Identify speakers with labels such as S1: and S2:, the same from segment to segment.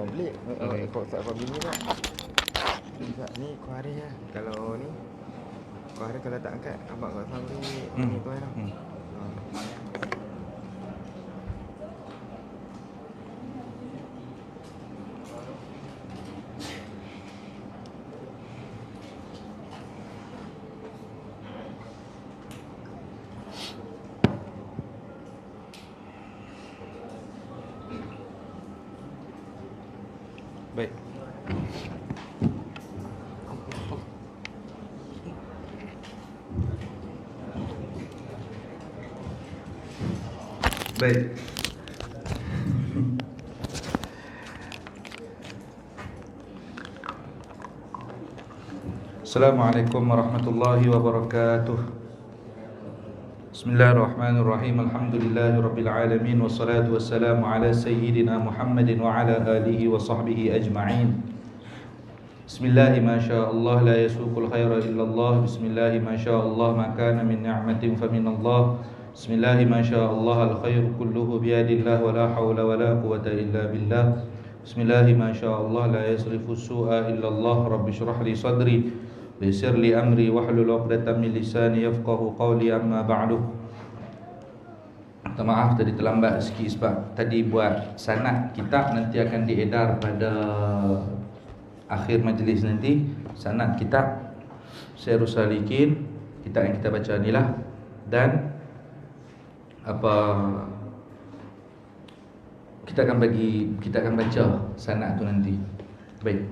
S1: Beli kau tak kau bini tak? Tak ni kau hari lah. Kalau ni kau hari kalau tak angkat abang kau sampai ni tu kan. Baik. Baik. Assalamualaikum warahmatullahi wabarakatuh. Bismillahirrahmanirrahim. Alhamdulillahirabbil alamin wassalatu wassalamu ala sayyidina Muhammadin wa ala alihi wa sahbihi ajma'in. Bismillahi ma sya'allah la yasuqul khaira illallah. Bismillahi ma sya'allah ma kana min ni'matin faminallah. Bismillahi ma sya'allah al-khairu kulluhu biyadillah wa la hawla wa la quwwata illa billah. Bismillahi ma sya'allah la yasrifu su'a illallah. Rabbi shrah li sadri Yassir li amri wahlul 'uqdatam min lisani yafqahu qawli, amma ba'du. Minta maaf tadi terlambat sikit sebab tadi buat sanad kitab nanti akan diedar pada akhir majlis nanti. Sanad kitab Syairus Salikin, kitab yang kita baca inilah, dan kita akan baca sanad tu nanti. Baik.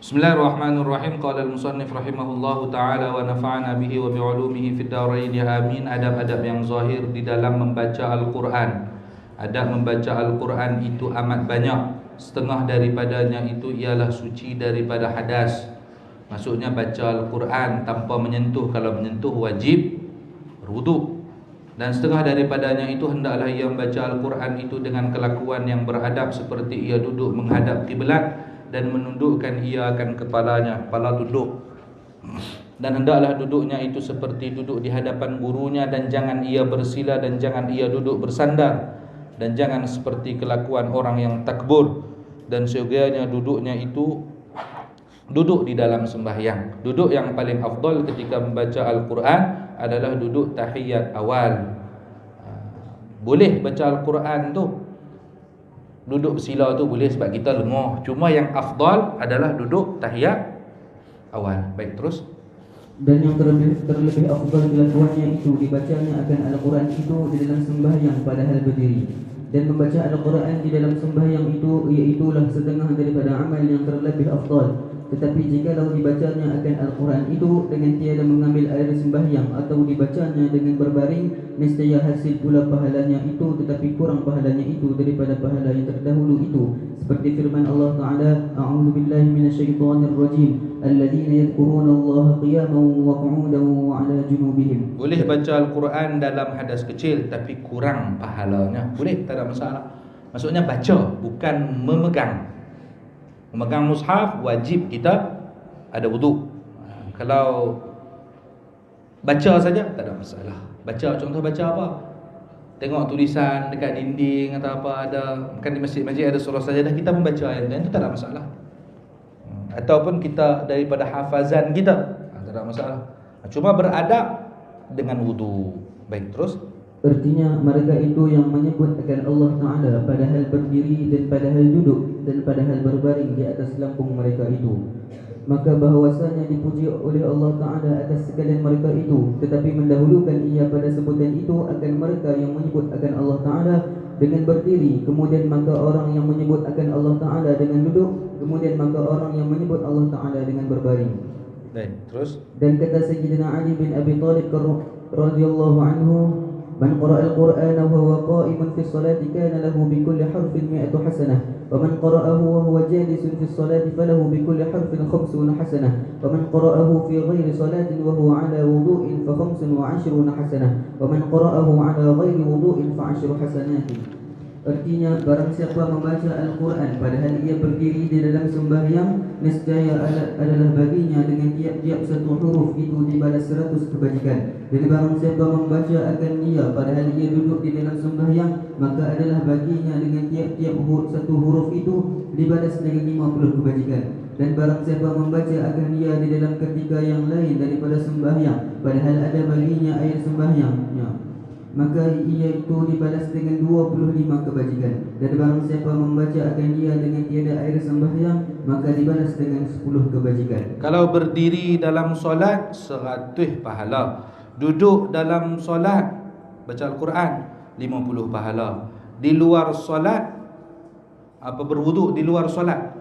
S1: Bismillahirrahmanirrahim. Qala al-musannif rahimahullahu ta'ala wa nafa'ana bihi wa bi'ulumihi fid darain ya amin. Adab-adab yang zahir di dalam membaca Al-Quran. Adab membaca Al-Quran itu amat banyak. Setengah daripadanya itu ialah suci daripada hadas. Maksudnya baca Al-Quran tanpa menyentuh. Kalau menyentuh wajib berwuduk. Dan setengah daripadanya itu hendaklah ia membaca Al-Quran itu dengan kelakuan yang beradab, seperti ia duduk menghadap kiblat dan menundukkan ia akan kepalanya, kepala tunduk. Dan hendaklah duduknya itu seperti duduk di hadapan gurunya, dan jangan ia bersila, dan jangan ia duduk bersandar, dan jangan seperti kelakuan orang yang takbur. Dan seyogianya duduknya itu duduk di dalam sembahyang. Duduk yang paling afdal ketika membaca Al-Quran adalah duduk tahiyat awal. Boleh baca Al-Quran tu duduk bersila tu boleh sebab kita lengah. Cuma yang afdal adalah duduk tahiyat awal. Baik, terus.
S2: Dan yang terlebih afdal kelakuannya itu dibacanya akan Al-Quran itu di dalam sembahyang padahal berdiri. Dan membaca Al-Quran di dalam sembahyang itu iaitulah setengah daripada amal yang terlebih afdal. Tetapi jikalau dibacanya akan Al-Quran itu dengan tiada mengambil air sembahyang atau dibacanya dengan berbaring, nescaya hasil pula pahalanya itu, tetapi kurang pahalanya itu daripada pahala yang terdahulu itu. Seperti firman Allah Ta'ala, A'udzu billahi minasyaitonir rajim, alladzina yadhkuruna Allah qiyaman wa qu'udan wa 'ala junubihim.
S1: Boleh baca Al-Quran dalam hadas kecil tapi kurang pahalanya. Boleh, tak ada masalah. Maksudnya baca, bukan memegang. Memegang mushaf wajib kita ada wuduk. Kalau baca saja tak ada masalah. Baca, contoh baca apa? Tengok tulisan dekat dinding atau apa, ada kan di masjid-masjid ada surah sajadah, kita membaca ayat itu tak ada masalah. Ataupun kita daripada hafazan kita, tak ada masalah. Cuma beradab dengan wudu. Baik, terus.
S2: Artinya mereka itu yang menyebut akan Allah Ta'ala padahal berdiri dan padahal duduk dan padahal berbaring di atas lambung mereka itu. Maka bahawasanya dipuji oleh Allah Ta'ala atas sekalian mereka itu, tetapi mendahulukan ia pada sebutan itu akan mereka yang menyebut akan Allah Ta'ala dengan berdiri, kemudian maka orang yang menyebut akan Allah Ta'ala dengan duduk, kemudian maka orang yang menyebut Allah Ta'ala dengan berbaring.
S1: Baik, terus.
S2: Dan kata Sayyidina Ali bin Abi Thalib radhiyallahu anhu, Man qara'a al-Qur'ana wa huwa qa'imun fi as-salati kana lahu bi kulli harfin 100 hasanah, wa man qara'ahu wa huwa jalisun fi as-salati falahu bi kulli harfin 50 hasanah, wa man qara'ahu fi ghairi salatin wa huwa 'ala wudu'in fa 25 hasanah, wa man qara'ahu 'ala ghairi wudu'in fa 10 hasanat. Artinya barang siapa membaca Al-Quran padahal ia berdiri di dalam sembahyang, nescaya adalah baginya dengan tiap-tiap satu huruf itu dibalas 100 kebajikan. Dan barang siapa membaca akan ia padahal ia duduk di dalam sembahyang, maka adalah baginya dengan tiap-tiap satu huruf itu dibalas dengan 50 kebajikan. Dan barang siapa membaca akan ia di dalam ketika yang lain daripada sembahyang, padahal ada baginya air sembahyangnya, maka ia itu dibalas dengan 25 kebajikan. Dan barang siapa membaca akan ia dengan tiada air sembahyang, maka dibalas dengan 10 kebajikan.
S1: Kalau berdiri dalam solat 100 pahala. Duduk dalam solat baca Al-Quran 50 pahala. Di luar solat berwuduk di luar solat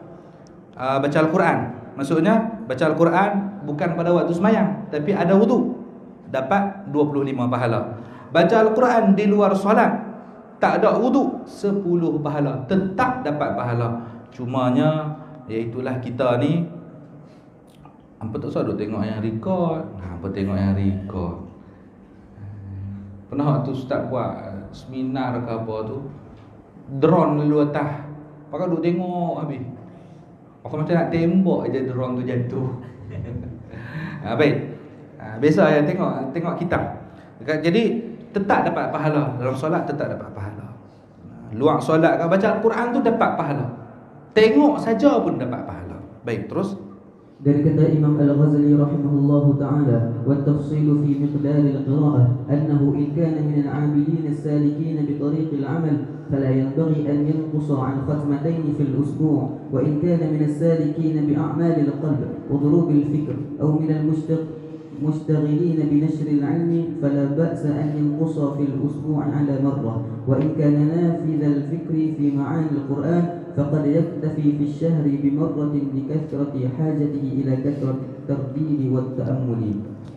S1: baca Al-Quran. Maksudnya baca Al-Quran bukan pada waktu sembahyang, tapi ada wuduk, dapat 25 pahala. Baca Al-Quran di luar solat tak ada wuduk 10 pahala, tetap dapat pahala. Cumanya iaitulah kita ni hampa tak usah duk tengok yang record, hampa tengok yang record. Pernah waktu ustaz buat seminar ke apa tu, drone lalu atas, pakai duk tengok habis. Aku macam nak tembak aja drone tu jatuh. Baik. Biasa ya tengok kitab. Jadi tetap dapat pahala. Dalam solat tetap dapat pahala. Luar solat kalau baca Al-Quran tu dapat pahala. Tengok saja pun dapat pahala. Baik, terus.
S2: Dari kata Imam Al-Ghazali rahimahullahu ta'ala, والتفصيل في مقدار القراءة أنه إن كان من العاملين السالكين بطريق العمل فلا ينبغي أن ينقص عن ختمتين في الأسبوع، وإن كان من السالكين بأعمال القلب وضروب الفكر أو من المشتغلين بنشر العلم فلا بأس أن ينقص في الأسبوع على مرة، وإن كان نافذ الفكر في معاني القرآن فقد يكتفي في الشهر بمرة لكثرة حاجته إلى كثرة الترديد والتأمل.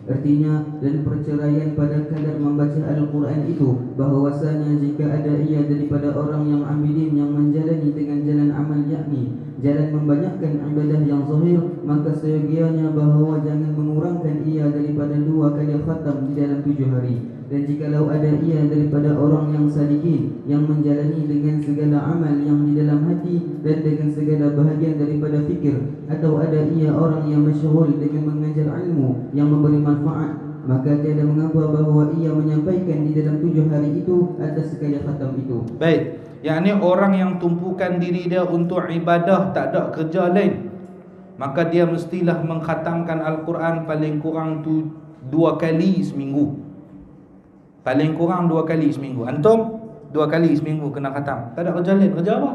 S2: Artinya, dan perceraian pada kadar membaca Al-Quran itu, bahawasanya jika ada ia daripada orang yang amilin yang menjalani dengan jalan amal, yakni jalan membanyakkan ibadah yang zahir, maka seyogianya bahawa jangan mengurangkan ia daripada 2 kali khatam di dalam 7 hari. Dan jikalau ada ia daripada orang yang salikin yang menjalani dengan segala amal yang di dalam hati dan dengan segala bahagian daripada fikir, atau ada ia orang yang masyhur dengan mengajar ilmu yang memberi manfaat, maka tiada mengapa bahawa ia menyampaikan di dalam 7 hari itu atas sekali khatam itu.
S1: Baik, yakni orang yang tumpukan diri dia untuk ibadah, tak ada kerja lain, maka dia mestilah mengkhatamkan Al-Quran paling kurang tu 2 kali seminggu. Paling kurang 2 kali seminggu. Antum 2 kali seminggu kena khatam. Tak ada kerja lain. Kerja apa?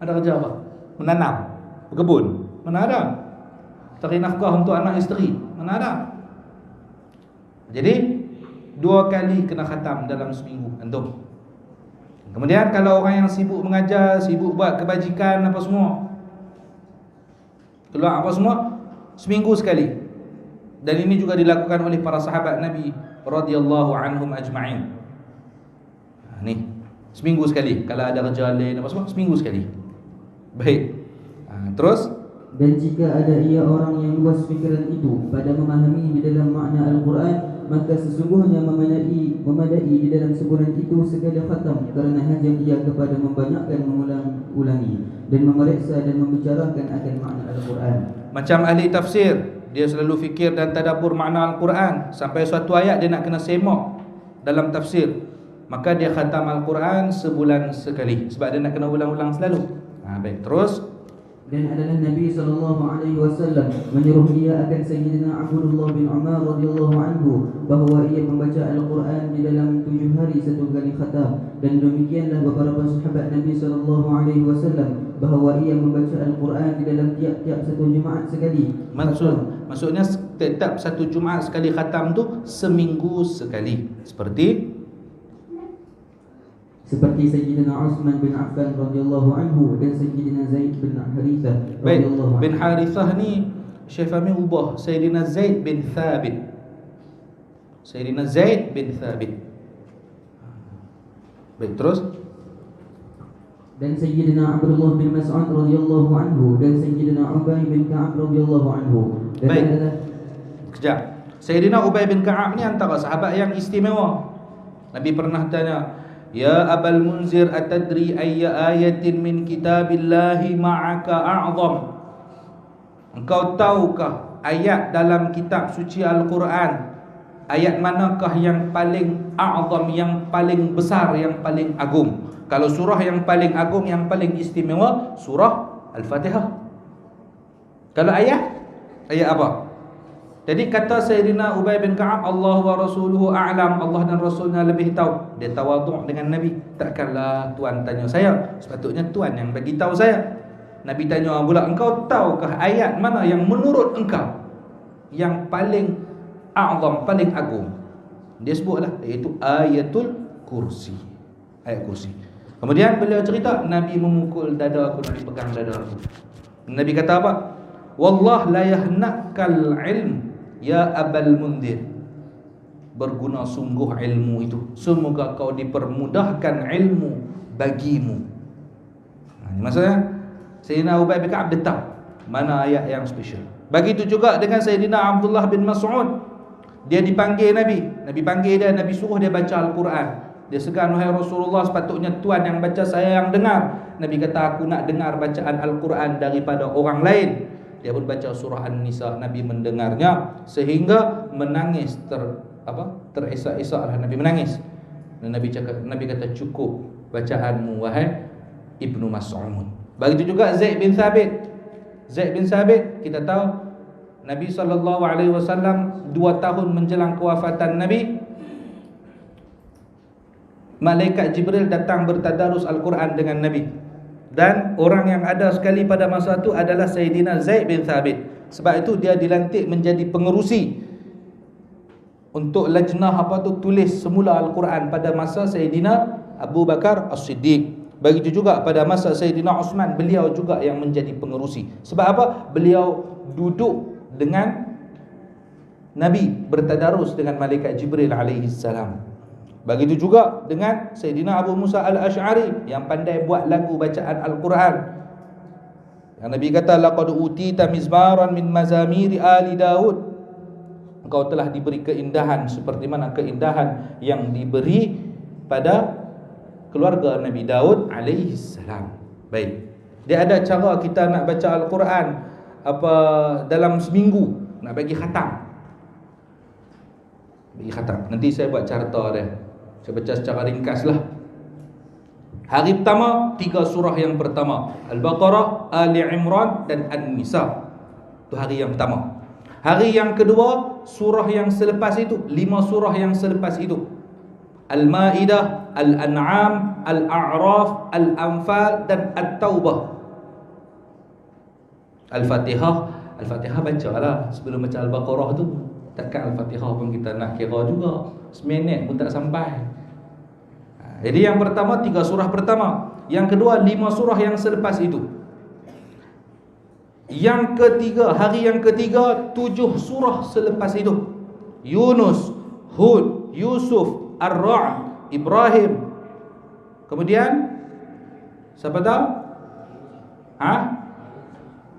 S1: Ada kerja apa? Menanam, berkebun. Mana ada? Cari nafkah untuk anak isteri. Mana ada? Jadi 2 kali kena khatam dalam seminggu antum. Kemudian kalau orang yang sibuk mengajar, sibuk buat kebajikan apa semua, keluar apa semua, seminggu sekali. Dan ini juga dilakukan oleh para sahabat Nabi radhiyallahu anhum ajma'in. Ni seminggu sekali. Kalau ada kerja lain apa semua, seminggu sekali. Baik. Terus,
S2: dan jika ada ia orang yang luas fikiran itu pada memahami di dalam makna Al-Quran, maka sesungguhnya memadai di dalam sebulan itu segala khatam, kerana hajat ia kepada membanyakkan mengulang-ulangi dan memeriksa dan membicarakan akan makna Al-Quran.
S1: Macam ahli tafsir, dia selalu fikir dan tadabbur makna Al-Quran. Sampai suatu ayat dia nak kena semak dalam tafsir, maka dia khatam Al-Quran sebulan sekali, sebab dia nak kena ulang-ulang selalu. Baik, terus.
S2: Dan adalah Nabi SAW menyuruh dia akan Sayyidina Abdullah bin Umar radhiyallahu anhu bahawa ia membaca Al-Quran di dalam 7 hari 1 kali khatam. Dan demikianlah beberapa sahabat Nabi SAW bahawa ia membaca Al-Quran di dalam tiap-tiap 1 Jumaat sekali.
S1: Maksudnya tetap 1 Jumaat sekali khatam tu seminggu sekali. Seperti
S2: Sayyidina Utsman bin Affan radhiyallahu anhu dan Sayyidina Zaid bin Harithah radhiyallahu anhu.
S1: Bin Harithah ni Syekh Fahmi ubah Sayyidina Zaid bin Thabit. Sayyidina Zaid bin Thabit. Baik, terus.
S2: Dan Sayyidina Abdullah bin Mas'ud radhiyallahu anhu dan Sayyidina Ubay bin Ka'ab radhiyallahu anhu.
S1: Baik. Kejap. Sayyidina Ubay bin Ka'ab ni antara sahabat yang istimewa. Nabi pernah tanya, "Ya Abal Munzir, atadri ayya ayatin min kitabillahi ma'aka a'zam?" engkau tahukah ayat dalam kitab suci Al-Quran, ayat manakah yang paling a'zam, yang paling besar, yang paling agung? Kalau surah yang paling agung, yang paling istimewa, surah Al-Fatihah. Kalau ayat apa? Jadi kata Sayyidina Ubay bin Ka'ab, Allah wa rasuluhu a'lam, Allah dan Rasulnya lebih tahu. Dia tawaduk dengan Nabi. Takkanlah Tuan tanya saya, sepatutnya Tuan yang bagi tahu saya. Nabi tanya pula, engkau tahukah ayat mana yang menurut engkau yang paling a'zam, paling agung? Dia sebutlah, iaitu ayatul kursi. Ayat kursi. Kemudian beliau cerita, Nabi memukul dada aku, Nabi pegang dada aku. Nabi kata apa? Wallah la yahnakal ilm ya Abal Mundir. Berguna sungguh ilmu itu, semoga kau dipermudahkan ilmu bagimu. Ini maksudnya Sayyidina Ubay bin Ka'ab dia tahu mana ayat yang spesial. Begitu juga dengan Sayyidina Abdullah bin Mas'ud. Dia dipanggil Nabi, Nabi panggil dia, Nabi suruh dia baca Al-Quran. Dia segan, wahai Rasulullah, sepatutnya Tuan yang baca, saya yang dengar. Nabi kata, aku nak dengar bacaan Al-Quran daripada orang lain. Dia pun baca surah An-Nisa, Nabi mendengarnya sehingga menangis, terisak-isak lah Nabi menangis. Dan Nabi kata, cukup bacaanmu wahai Ibnu Mas'ud. Begitu juga Zaid bin Thabit. Zaid bin Thabit, kita tahu Nabi SAW 2 tahun menjelang kewafatan Nabi, malaikat Jibril datang bertadarus Al-Quran dengan Nabi. Dan orang yang ada sekali pada masa itu adalah Sayyidina Zaid bin Thabit. Sebab itu dia dilantik menjadi pengerusi untuk lajnah tulis semula Al-Quran pada masa Sayyidina Abu Bakar As-Siddiq. Begitu juga pada masa Sayyidina Uthman, beliau juga yang menjadi pengerusi. Sebab apa? Beliau duduk dengan Nabi, bertadarus dengan malaikat Jibril alaihi salam. Begitu juga dengan Sayyidina Abu Musa al-Ash'ari yang pandai buat lagu bacaan Al-Quran. Yang Nabi kata, laqad utita mizmaran min mazamiri ali Daud. Engkau telah diberi keindahan seperti mana keindahan yang diberi pada keluarga Nabi Daud alaihi salam. Baik. Dia ada cara kita nak baca Al-Quran dalam seminggu, nak bagi khatam. Bagi khatam. Nanti saya buat carta dia. Saya baca secara ringkas lah. Hari pertama 3 surah yang pertama, Al-Baqarah, Ali Imran dan An-Nisa. Itu hari yang pertama. Hari yang kedua, surah yang selepas itu, 5 surah yang selepas itu, Al-Ma'idah, Al-An'am, Al-A'raf, Al-Anfal dan At-Taubah. Al-Fatihah baca lah sebelum baca Al-Baqarah tu. Takkan Al-Fatihah pun kita nak kira juga, seminit pun tak sampai. Jadi yang pertama 3 surah pertama, yang kedua 5 surah yang selepas itu. Yang ketiga, hari yang ketiga 7 surah selepas itu. Yunus, Hud, Yusuf, Ar-Ra'd, Ibrahim. Kemudian siapa tahu?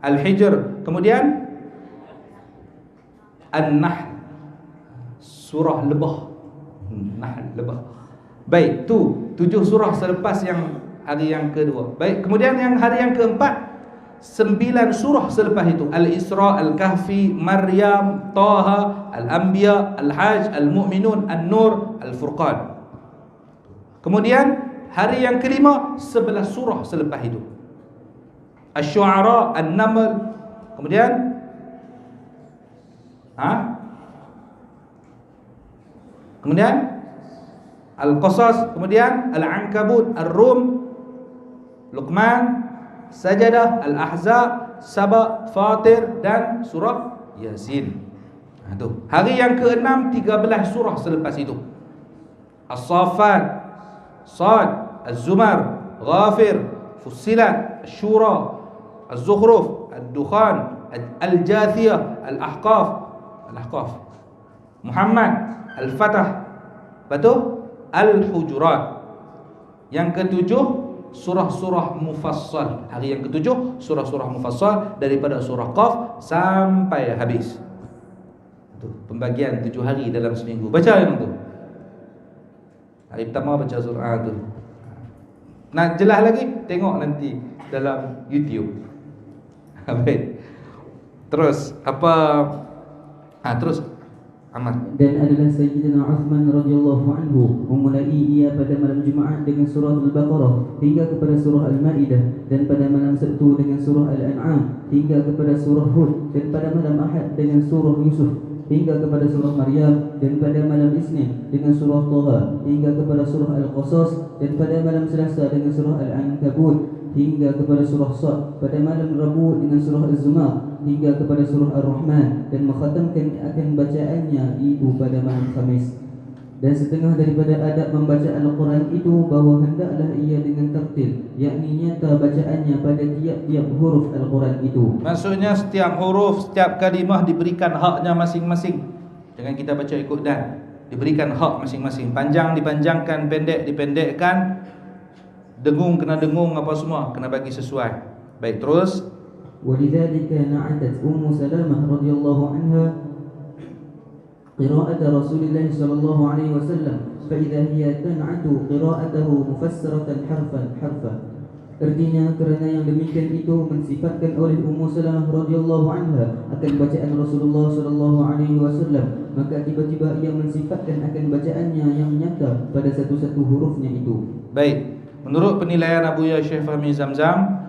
S1: Al-Hijr. Kemudian An-Nahl, surah lebah. Nahl, lebah. Baik, tu 7 surah selepas yang hari yang kedua. Baik, kemudian yang hari yang keempat 9 surah selepas itu, Al-Isra, Al-Kahfi, Maryam, Taha, Al-Anbiya, Al-Hajj, Al-Mu'minun, An-Nur, Al-Furqan. Kemudian hari yang kelima 11 surah selepas itu, Asy-Syu'ara, An-Naml. Kemudian kemudian Al-Qasas, kemudian Al-Ankabut, Ar-Rum, Luqman, Sajadah, Al-Ahzab, Saba, Fatir dan surah Yasin. Itu. Hari yang ke-6 13 surah selepas itu, As-Saffat, Sad, Az-Zumar, Ghafir, Fussilat, Asy-Syura, Az-Zukhruf, Ad-Dukhan, Al-Jathiyah, Al-Ahqaf, Muhammad, Al-Fatah, betul? Al-Hujurat. Yang ketujuh surah-surah mufassal. Hari yang ketujuh surah-surah mufassal daripada surah Qaf sampai habis. Itu pembagian 7 hari dalam seminggu. Baca yang tu. Hari pertama baca surah tu. Nak jelas lagi, tengok nanti dalam YouTube. Baik. Terus apa? Terus Ammar.
S2: Dan adalah Sayyidina Uthman radhiyallahu anhu memulai ia pada malam Jumaat dengan surah Al-Baqarah hingga kepada surah Al-Maidah, dan pada malam Sabtu dengan surah Al-An'am hingga kepada surah Hud, dan pada malam Ahad dengan surah Yusuf hingga kepada surah Maryam, dan pada malam Isnin dengan surah Taha hingga kepada surah Al-Qasas, dan pada malam Selasa dengan surah Al-Ankabut hingga kepada surah Sad, pada malam Rabu dengan surah Az-Zumar hingga kepada surah Ar-Rahman, dan mengkhatamkan akan bacaannya itu pada malam Khamis. Dan setengah daripada adab membaca Al-Quran itu bahawa hendaklah ia dengan tertil, yakni nyata bacaannya pada tiap-tiap huruf Al-Quran itu.
S1: Maksudnya setiap huruf, setiap kalimah diberikan haknya masing-masing. Jangan kita baca ikut dan. Diberikan hak masing-masing. Panjang dipanjangkan, pendek dipendekkan, dengung kena dengung, apa semua kena bagi sesuai. Baik, terus.
S2: ولذلك نعتت سلمة رضي الله عنها قراءة رسول الله صلى الله عليه وسلم فإذا هي تنعت قراءته مفسرة حرفا. Artinya kerana yang demikian itu mensifatkan oleh Salamah radhiyallahu anha akan bacaan Rasulullah sallallahu alaihi wasallam, maka tiba-tiba ia mensifatkan akan bacaannya yang nyata pada satu-satu hurufnya itu.
S1: Baik, menurut penilaian Abu Ya Syekh Fahmi Zamzam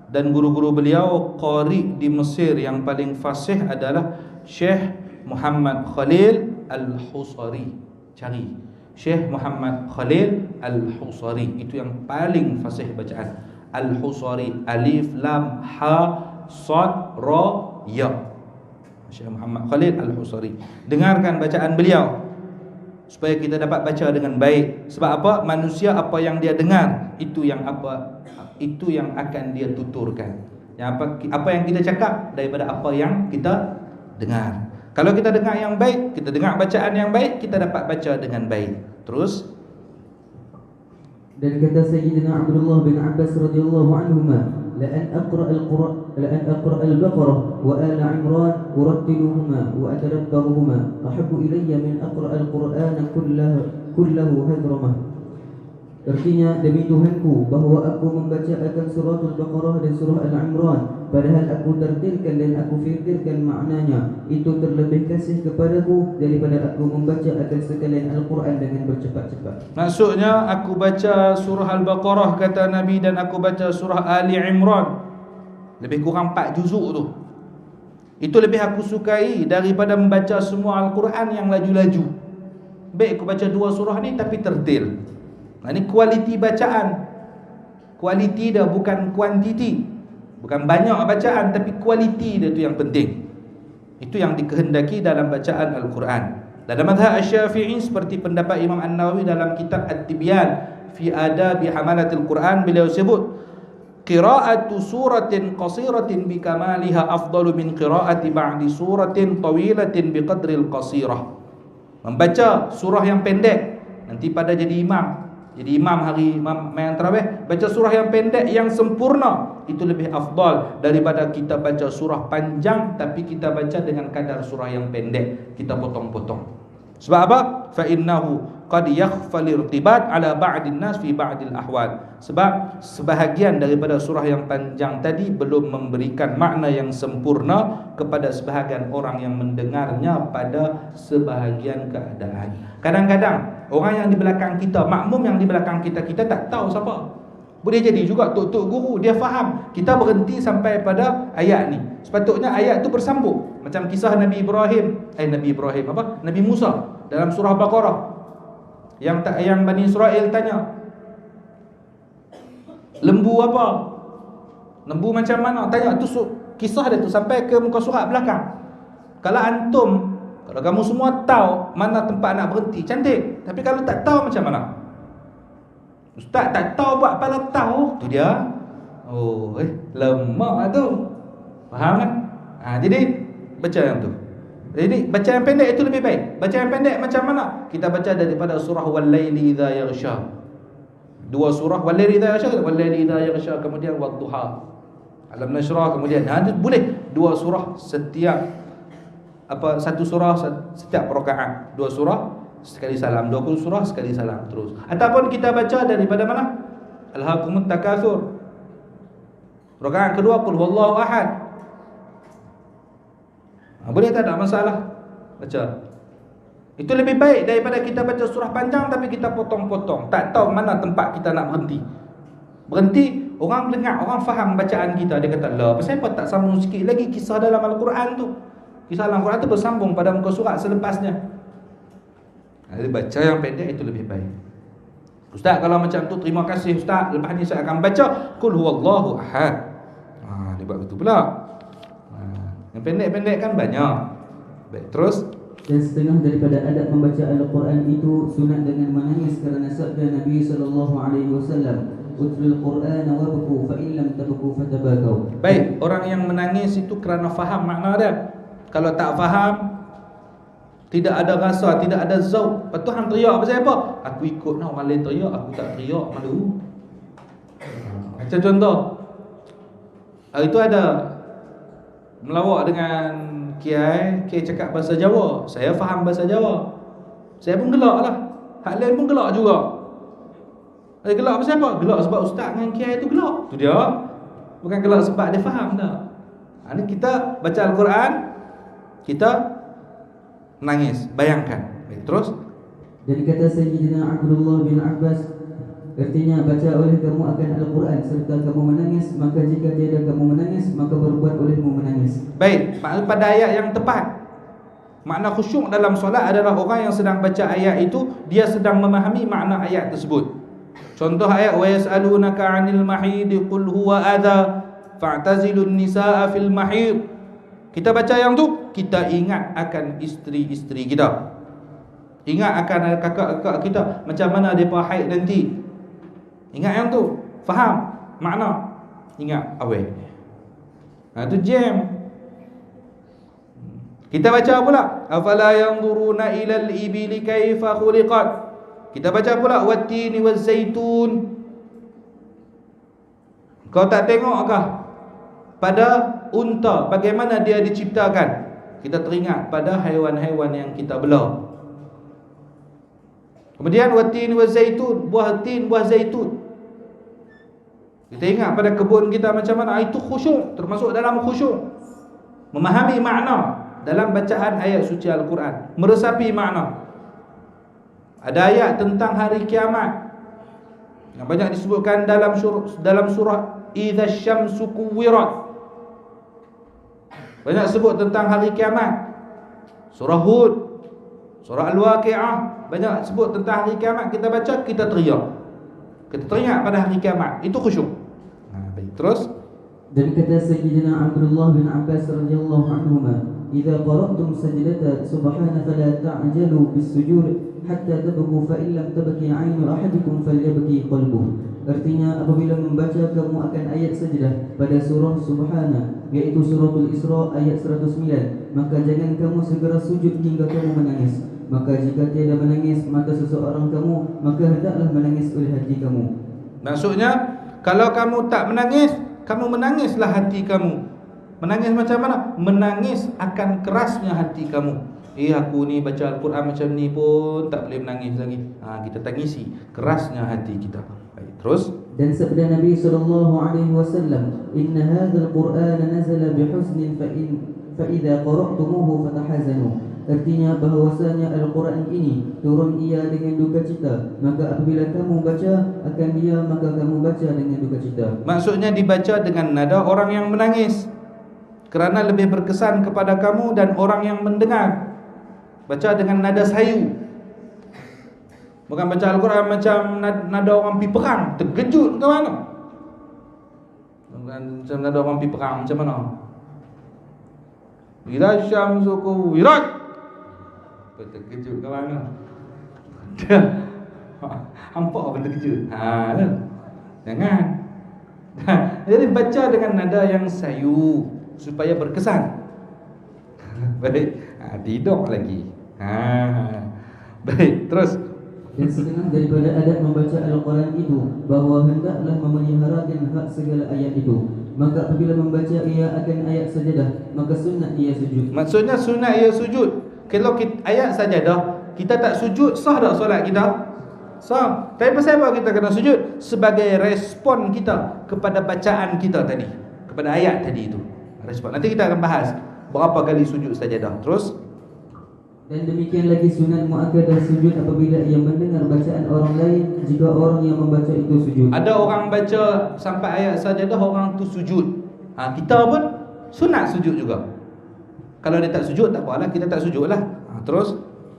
S1: dan guru-guru beliau, qari di Mesir yang paling fasih adalah Syekh Muhammad Khalil Al-Husari. Cari Syekh Muhammad Khalil Al-Husari, itu yang paling fasih bacaan. Al-Husari, alif lam ha sad ra ya. Syekh Muhammad Khalil Al-Husari. Dengarkan bacaan beliau supaya kita dapat baca dengan baik. Sebab apa? Manusia apa yang dia dengar, itu yang akan dia tuturkan. Yang apa yang kita cakap daripada apa yang kita dengar. Kalau kita dengar yang baik, kita dengar bacaan yang baik, kita dapat baca dengan baik. Terus.
S2: Dan kata Sayyidina Abdullah bin Abbas radhiyallahu anhuma, la'an aqra al-Baqarah wa Ala Imran urattiluhuma wa atadabbaruhuma ahabbu ilayya min aqra al-Qur'an kullahu hadramah. Artinya, demi Tuhanku bahawa aku membaca akan surah Al-Baqarah dan surah Al-Imran, padahal aku tertilkan dan aku fikirkan maknanya, itu terlebih kasih kepadaku daripada aku membaca akan sekalian Al-Quran dengan bercepat-cepat.
S1: Maksudnya, aku baca surah Al-Baqarah kata Nabi, dan aku baca surah Ali Imran, lebih kurang 4 juzuk tu. Itu lebih aku sukai daripada membaca semua Al-Quran yang laju-laju. Baik aku baca 2 surah ni tapi tertil. Ini kualiti bacaan. Kualiti dah, bukan kuantiti. Bukan banyak bacaan, tapi kualiti dia tu yang penting. Itu yang dikehendaki dalam bacaan Al-Quran. Dalam mazhab Asy-Syafi'i, seperti pendapat Imam An-Nawawi dalam kitab At-Tibyan fi Adabi Hamalatil Quran, beliau sebut qira'atu suratin qasiratin bikamaliha afdalu min qira'ati ba'di suratin tawilatin biqadril qasirah. Membaca surah yang pendek, nanti pada jadi imam hari imam main tarawih, baca surah yang pendek yang sempurna, itu lebih afdal daripada kita baca surah panjang tapi kita baca dengan kadar surah yang pendek, kita potong-potong. Sebab apa? Fa innahu qad yakhfal irtibat ala ba'din nas fi ba'dil ahwal. Sebab sebahagian daripada surah yang panjang tadi belum memberikan makna yang sempurna kepada sebahagian orang yang mendengarnya pada sebahagian keadaan. Kadang-kadang orang yang di belakang kita, makmum yang di belakang kita, kita tak tahu siapa. Boleh jadi juga tok-tok guru dia faham, kita berhenti sampai pada ayat ni. Sepatutnya ayat tu bersambung. Macam kisah Nabi Musa dalam surah Baqarah. Yang Bani Israel tanya, lembu apa? Lembu macam mana? Tanya tu kisah dia tu sampai ke muka surat belakang. Kalau kamu semua tahu mana tempat nak berhenti, cantik. Tapi kalau tak tahu macam mana? Ustaz tak tahu buat pala tahu, tu dia. Lemak tu. Faham kan? Jadi baca yang tu. Jadi baca yang pendek itu lebih baik. Baca yang pendek macam mana? Kita baca daripada surah Wal-Laili Idza Yaghsha. 2 surah Wal-Laili Idza Yaghsha, Wal-Laili Idza Yaghsha, kemudian Wad-Duha. Alam Nashrah, kemudian boleh 2 surah satu surah setiap rakaat. 2 surah sekali salam, 20 surah sekali salam terus. Ataupun kita baca daripada mana? Alhaakumut Takatsur. Rakaat kedua qul huwallahu ahad. Boleh tak? Tak masalah. Baca. Itu lebih baik daripada kita baca surah panjang tapi kita potong-potong, tak tahu mana tempat kita nak berhenti. Berhenti, orang dengar, orang faham bacaan kita. Dia kata, lah, pasal apa tak sambung sikit lagi kisah dalam Al-Quran tu? Kisah dalam Al-Quran tu bersambung pada muka surat selepasnya. Jadi baca yang pendek itu lebih baik. Ustaz, kalau macam tu, terima kasih Ustaz, lepas ni saya akan baca Qul huwallahu ahad. Dia buat betul pula. Yang pendek-pendek kan banyak. Baik, terus.
S2: Dan setengah daripada adab membaca Al-Quran itu sunat dengan menangis kerana sabda Nabi SAW, utlul Quran wabku fa in lam tabku fatabakau.
S1: Baik, orang yang menangis itu kerana faham makna dia. Kalau tak faham, tidak ada rasa, tidak ada zauq. Lepas tu hang teriak pasal apa? Aku ikut nak orang lain teriak, aku tak teriak, malu. Macam contoh, hari tu ada melawak dengan Kiai cakap bahasa Jawa. Saya faham bahasa Jawa, saya pun gelak lah. Hak lain pun gelak juga. Gelak pasal apa? Gelak sebab ustaz dengan Kiai tu gelak. Tu dia. Bukan gelak sebab dia faham tak. Ini kita baca Al-Quran, kita menangis. Bayangkan. Baik, terus.
S2: Jadi kata Sayyidina Abdullah bin Abbas, artinya baca oleh kamu akan Al-Quran serta kamu menangis, maka jika tiada kamu menangis, maka berbuat olehmu menangis.
S1: Baik, pada ayat yang tepat. Makna khusyuk dalam solat adalah orang yang sedang baca ayat itu, dia sedang memahami makna ayat tersebut. Contoh ayat, wa yas'alunaka 'anil mahid qul huwa adha fa'tazilun nisaa fil mahid. Kita baca yang tu, kita ingat akan isteri-isteri kita. Ingat akan kakak-kakak kita, macam mana mereka haid nanti. Ingat yang tu, faham makna, ingat awal. Itu jam. Kita baca pula, afala yanzuruna ilal ibili kaifa khuliqat. Kita baca pula, wattini wazzaitun. Kau tak tengokkah pada unta bagaimana dia diciptakan? Kita teringat pada haiwan-haiwan yang kita bela. Kemudian wattini wazzaitun, buah tin, buah zaitun. Kita ingat pada kebun kita macam mana. Itu khusyuk, termasuk dalam khusyuk. Memahami makna dalam bacaan ayat suci Al-Quran, meresapi makna. Ada ayat tentang hari kiamat yang banyak disebutkan dalam surah Idza Syamsu Kuwirat. Banyak sebut tentang hari kiamat. Surah Hud, surah Al-Waqi'ah, banyak sebut tentang hari kiamat. Kita baca, kita teriak, kita teringat pada hari kiamat. Itu khusyuk. Baik, terus.
S2: Dan kata Sayyidina Abdullah bin Abbas radhiyallahu anhuma, "Idza qara'tum sajdata subhana fala ta'jalu bis-sujud hatta tabku fa in lam tabki 'ainu ahadikum falyabki qalbuh." Artinya, apabila membaca kamu akan ayat sajdah pada surah Subhana, yaitu suratul Isra ayat 109, maka jangan kamu segera sujud hingga kamu menangis. Maka jika tiada menangis mata seseorang kamu, maka hendaklah menangis oleh hati kamu.
S1: Maksudnya, kalau kamu tak menangis, kamu menangislah hati kamu. Menangis macam mana? Menangis akan kerasnya hati kamu. Aku ni baca Al-Quran macam ni pun tak boleh menangis lagi. Kita tangisi kerasnya hati kita. Baik, terus.
S2: Dan sabda Nabi SAW, "Inna hadzal Qur'an nazala bihusnin fa idza qara'tumuhu fatahazanu." Artinya bahawasanya Al-Quran ini turun ia dengan duka cita, maka apabila kamu baca akan dia, maka kamu baca dengan duka cita.
S1: Maksudnya dibaca dengan nada orang yang menangis, kerana lebih berkesan kepada kamu dan orang yang mendengar. Baca dengan nada sayu. Bukan baca Al-Quran macam nada orang pergi perang, terkejut ke mana? Bukan macam nada orang pergi perang macam mana? Idza syamsu kuwirat, terkejut ke mana? Hampa benda terkejut. Jangan. Jadi baca dengan nada yang sayu supaya berkesan. Baik, tidur lagi. Baik, terus.
S2: Dan setengah daripada adab membaca Al-Quran itu bahawa hendaklah memeliharakan hak segala ayat itu. Maka apabila membaca ia akan ayat sajadah, maka sunat ia sujud.
S1: Maksudnya sunat ia sujud. Kalau ayat sajadah kita tak sujud, sah tak solat kita? Sah. Tapi pasal apa kita kena sujud? Sebagai respon kita kepada bacaan kita tadi, kepada ayat tadi itu. Respon. Nanti kita akan bahas berapa kali sujud sajadah. Terus
S2: Dan demikian lagi sunat muakkadah sujud apabila ia mendengar bacaan orang lain jika orang yang membaca itu sujud.
S1: ada orang baca sampai ayat sajadah, orang tu sujud. Kita pun sunat sujud juga. Kalau dia tak sujud, tak apalah, kita tak sujud lah. Terus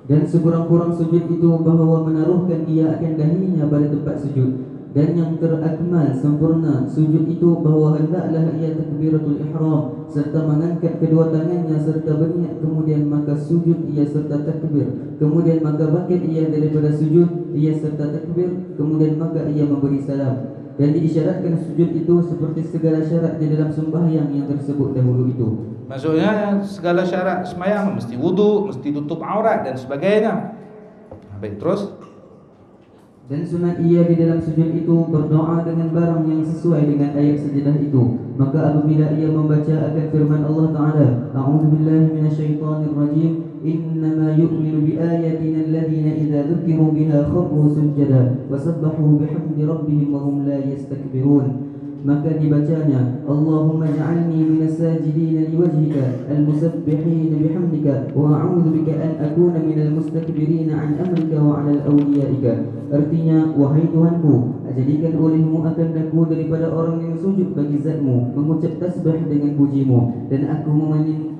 S2: Dan sekurang-kurang sujud itu bahawa menaruhkan ia akan dahinya pada tempat sujud. Dan yang terakmal sempurna sujud itu bahawa hendaklah ia takbiratul ihram serta mengangkat kedua tangannya serta berniat, kemudian maka sujud ia serta takbir, kemudian maka bangkit ia daripada sujud ia serta takbir, kemudian maka ia memberi salam. Dan diisyaratkan sujud itu seperti segala syarat di dalam sembahyang yang tersebut dahulu itu.
S1: maksudnya segala syarat sembahyang mesti wudu, mesti tutup aurat dan sebagainya. Baik, terus
S2: Dan sunat ia di dalam sujud itu berdoa dengan barang yang sesuai dengan ayat sajadah itu. Maka apabila ia membaca akan firman Allah Ta'ala, A'udzubillahi minasyaitanirrajim, Innama yu'minu biayatina alladhina idza dzukiru biha kharru sujada wa sabbahu bihamdi rabbihim wa hum la yastakbirun. Maka dibacanya, Allahumma ja'alni minas sajidina liwajhika al-musabbihina bihamdika wa a'udzu bika an akuna minal mustakbirina an amrika wa 'alal awliyaika. Artinya, wahai Tuhanku, jadikan olehmu akan aku daripada orang yang sujud bagi zatmu, mengucap tasbih dengan pujimu, dan aku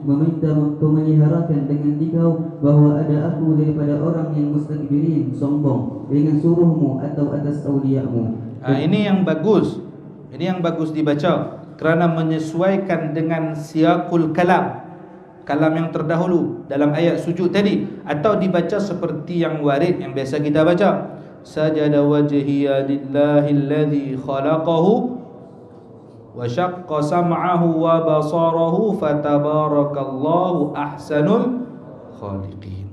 S2: meminta pemeliharakan dengan dikau bahawa ada aku daripada orang yang mustakbirin, sombong, dengan suruhmu atau atas awliyamu.
S1: ini yang bagus. Ini yang bagus dibaca kerana menyesuaikan dengan siaqul kalam, kalam yang terdahulu dalam ayat sujud tadi, atau dibaca seperti yang warid yang biasa kita baca, sajada wajhiya lillahi alladhi khalaqahu wa syaqqa sam'ahu wa basarahu fatabarakallahu ahsanul khaliqin.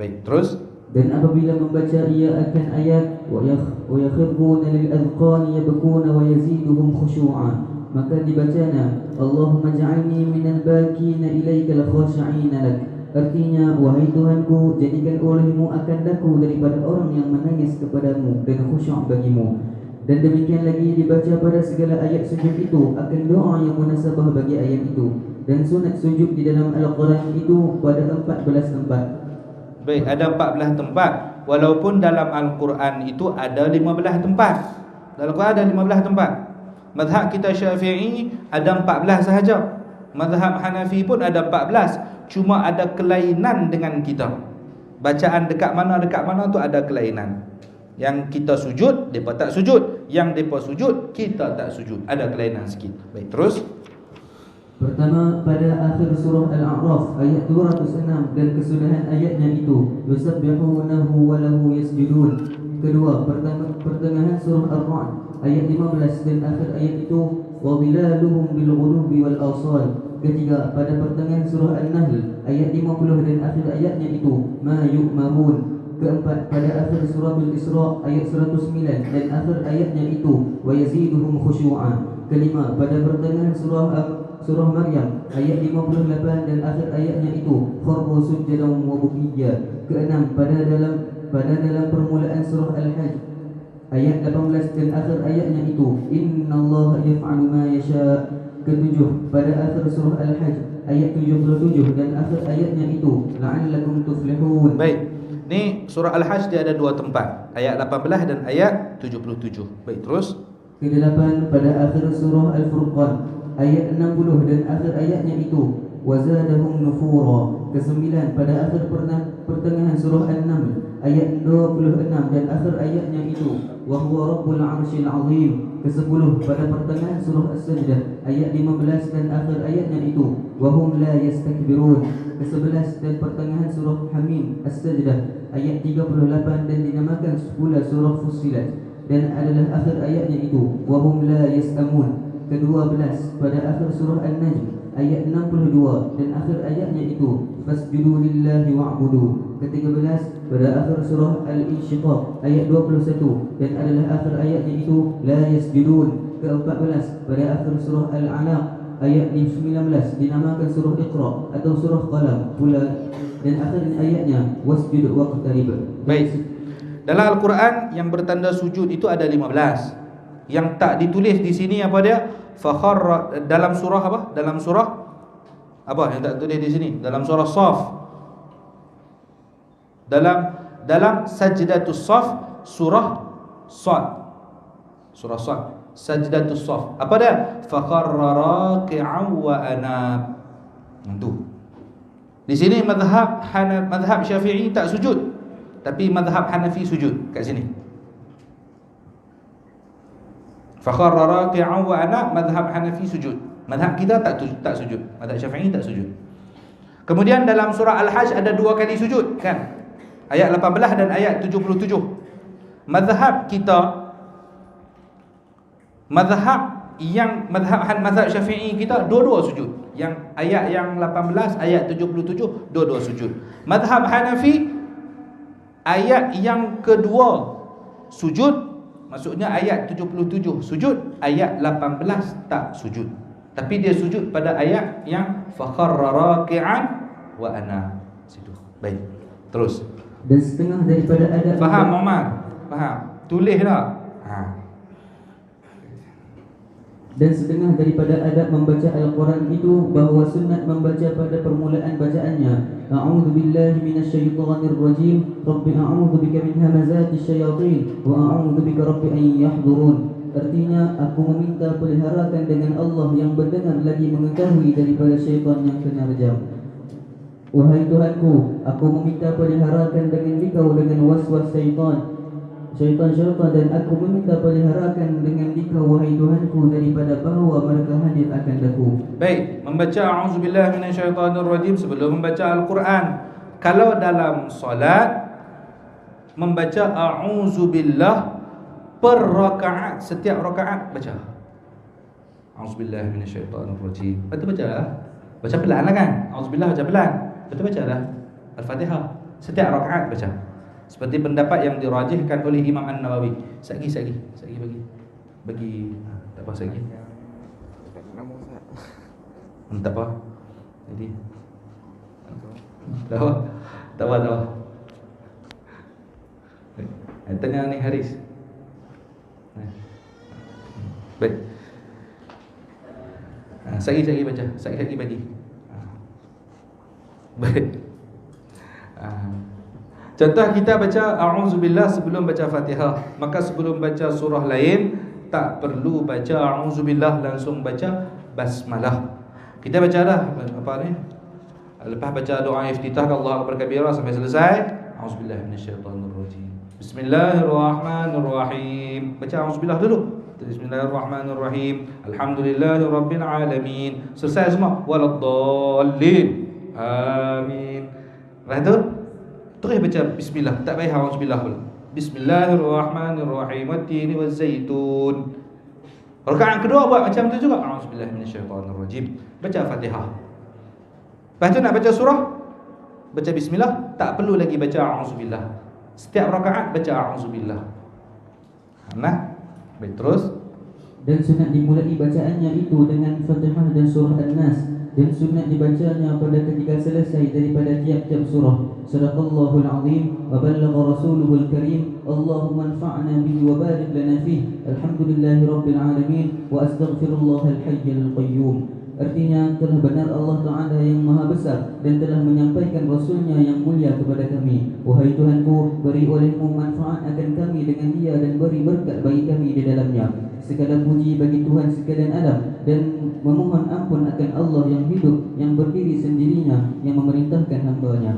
S1: Baik, terus
S2: Dan apabila membaca ia akan ayat wa yakhruna lil adqani yabkuna wa yaziduhum khushu'a, maka dibacanya Allahumma ja'alni minal bakina ilaikal khashi'ina lak. Artinya, wahai Tuhanku, jadikan olehmu akan aku daripada orang yang menangis kepadamu dan khusyuk bagimu. Dan demikian lagi dibaca pada segala ayat sujud itu akan doa yang munasabah bagi ayat itu. Dan sunat sujud di dalam Al-Quran itu pada 14 tempat.
S1: baik, ada 14 tempat. Walaupun dalam Al-Quran itu ada 15 tempat. Dalam Al-Quran ada 15 tempat. Mazhab kita Syafi'i ada 14 sahaja. Mazhab Hanafi pun ada 14. Cuma ada kelainan dengan kita. Bacaan dekat mana tu ada kelainan. Yang kita sujud, mereka tak sujud. Yang mereka sujud, kita tak sujud. Ada kelainan sikit. Baik, terus
S2: Pertama, pada akhir surah Al-A'raf ayat 206 dan kesudahan ayatnya itu, yusabbihunahu wa lahu yasjudun. Kedua, pertengahan surah Ar-Ra'd ayat 15 dan akhir ayat itu, wa dhilaluhum bil ghudubi wal awsal. Ketiga, pada pertengahan surah An-Nahl ayat 50 dan akhir ayatnya itu, ma yu'marun. Keempat, pada akhir surah Al-Isra ayat 109 dan akhir ayatnya itu, wa yaziduhum khushu'a. Kelima, pada pertengahan surah Maryam ayat 58 dan akhir ayatnya itu, kharru sujadan wa bukiyya. Keenam, pada dalam permulaan surah Al-Hajj ayat 18 dan akhir ayatnya itu, innallaha yaf'alu ma yasha. Ketujuh, pada akhir surah Al-Hajj ayat 77 dan akhir ayatnya itu, la'allakum tuflihun.
S1: baik, ni surah Al-Hajj dia ada 2 tempat, ayat 18 dan ayat 77. Baik, terus
S2: Kedelapan, pada akhir surah Al-Furqan ayat 60 dan akhir ayatnya itu, wazadahum nufura. Kesembilan, pada akhir pertengahan surah An-Naml ayat 26 dan akhir ayatnya itu, wa huwa rabbul 'arsyil 'azim. Kesepuluh, pada pertengahan surah As-Sajdah ayat 15 dan akhir ayatnya itu, wa hum la yastakbirun. Kesebelas, dan pertengahan surah Hamim As-Sajdah ayat 38 dan dinamakan pula surah Fussilat dan adalah akhir ayatnya itu, wa hum la yasamun. Ke-12, pada akhir surah An-Najm ayat 62 dan akhir ayatnya itu, fasjudu lillahi wa'budu. Ke-13, pada akhir surah Al-Insyiqaq ayat 21 dan adalah akhir ayatnya itu, la yasjudun. Ke-14, pada akhir surah Al-Alaq ayat 19 dinamakan surah Iqra atau surah Qalam pula dan akhir ayatnya, wasjud waqtarib.
S1: baik. Dalam Al-Quran yang bertanda sujud itu ada 15. Yang tak ditulis di sini apa dia? Fakharra, dalam surah apa? Dalam surah Apa yang tak tulis di sini? Dalam surah Shaf. Dalam Sajdatus Shaf, surah Shad. Surah Shad, Sajdatus Shaf. Apa dia? Faqarra raki'an wa anab. Itu. Di sini mazhab Syafi'i tak sujud, tapi mazhab Hanafi sujud kat sini. Faqarra raki'an wa anab, mazhab Hanafi sujud. Mazhab kita tak sujud. Mazhab Syafi'i tak sujud. Kemudian dalam surah Al-Hajj ada 2 kali sujud, kan? Ayat 18 dan ayat 77. Mazhab kita, mazhab Syafi'i kita dua-dua sujud. Yang ayat yang 18, ayat 77, dua-dua sujud. Mazhab Hanafi, ayat yang kedua sujud, maksudnya ayat 77 sujud, ayat 18 tak sujud. Tapi dia sujud pada ayat yang fakharra raki'an wa ana. Situ. Baik. Terus.
S2: Dan setengah daripada adab.
S1: Faham Muhammad? Faham. Tulis tak?
S2: Dan setengah daripada adab membaca Al-Quran itu bahawa sunat membaca pada permulaan bacaannya A'udzu billahi minasyaitonir rajim Rabbi a'udzu bika min hamazatis syayatin wa a'udzu bika rabbi an yahdurun. Artinya, aku meminta peliharakan dengan Allah yang mendengar lagi mengetahui daripada syaitan yang kena rejam. Wahai Tuhanku, aku meminta peliharakan dengan Dikau dengan waswas syaitan, dan aku meminta peliharakan dengan Dikau, wahai Tuhanku, daripada bahawa mereka hadir akan daku.
S1: Baik, membaca a'udzubillahi minasyaitonirrajim sebelum membaca Al-Quran. Kalau dalam solat, membaca a'udzubillah per rakaat, setiap rakaat baca a'udzubillahi minasyaitonirrajim. Betul baca lah. Baca pelan lah kan? A'udzubillah baca pelan. Betul baca lah Al-Fatihah. Setiap rakaat baca. Seperti pendapat yang dirajihkan oleh Imam An-Nawawi. Sagi bagi tak apa sagi. Tak apa. Jadi tak apa. Tanya ni Haris. Baik. Sagi baca. Sagi bagi. Baik. Contoh kita baca a'udzubillah sebelum baca Fatihah. Maka sebelum baca surah lain tak perlu baca a'udzubillah, langsung baca basmalah. Kita baca dah apa ni? Lepas baca doa iftitah Allahu akbar kabira sampai selesai, a'udzubillahi minasyaitonirrajim. Bismillahirrahmanirrahim. Baca a'udzubillah dulu. Bismillahirrahmanirrahim. Alhamdulillahirabbil alamin. Selesai semua. Waladdallin. Amin. Lepas tu terus baca bismillah, tak payah a'udzubillah pula. Bismillahirrahmanirrahim. Wat-tini waz-zaitun. Rakaat kedua buat macam tu juga. A'udzubillahi minasyaitonirrajim. Baca Fatihah. Lepas tu nak baca surah, baca bismillah, tak perlu lagi baca a'udzubillah. Setiap rakaat baca a'udzubillah. Nah, baik terus.
S2: Dan sunat dimulai bacaannya itu dengan Fatihah dan surah An-Nas, dan sunat dibacanya pada ketika selesai daripada tiap-tiap surah. Sadaqallahul azim wa ballagha rasuluhul karim. Allahumma anfa'na bihi wa barik lana fihi. Alhamdulillahirabbil alamin wa astaghfirullahal hayyul qayyum. Artinya, telah benar Allah Ta'ala yang maha besar dan telah menyampaikan Rasulnya yang mulia kepada kami. Wahai Tuhanku, beri olehmu manfaat akan kami dengan dia dan beri berkat bagi kami di dalamnya. Segala puji bagi Tuhan sekalian alam, dan memohon ampun akan Allah yang hidup, yang berdiri sendirinya, yang memerintahkan hamba-Nya.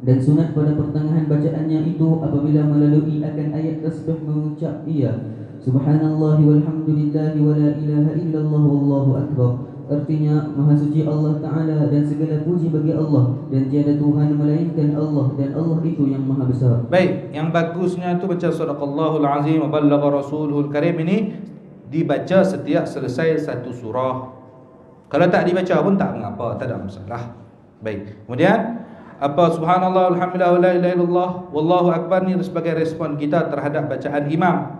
S2: Dan sunat pada pertengahan bacaannya itu apabila melalui akan ayat tasbih mengucap ia Subhanallah walhamdulillah wa la ilaha illallah wallahu akbar. Artinya, maha suci Allah Ta'ala dan segala puji bagi Allah, dan tiada Tuhan melainkan Allah, dan Allah itu yang maha besar.
S1: Baik, yang bagusnya tu baca Sadaqallahul azim wa ballagha rasuluhul karim. Ini dibaca setiap selesai satu surah. Kalau tak dibaca pun tak mengapa, tak ada masalah. Baik, kemudian apa subhanallah alhamdulillah wa la ilaha illallah wallahu akbar ni sebagai respon kita terhadap bacaan imam,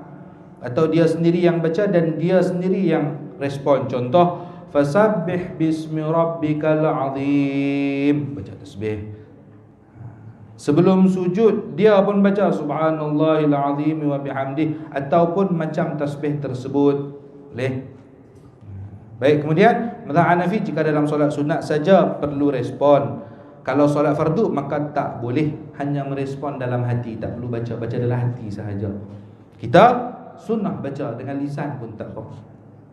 S1: atau dia sendiri yang baca dan dia sendiri yang respon. Contoh, fasabbih bismi rabbikal azim, baca tasbih. Sebelum sujud dia pun baca subhanallahil azim wa bihamdih, ataupun macam tasbih tersebut. Boleh. Baik, kemudian mazhab Hanafi, jika dalam solat sunat saja perlu respon. Kalau solat fardu maka tak boleh hanya merespon dalam hati, tak perlu baca dalam hati sahaja. Kita sunnah baca dengan lisan pun tak apa.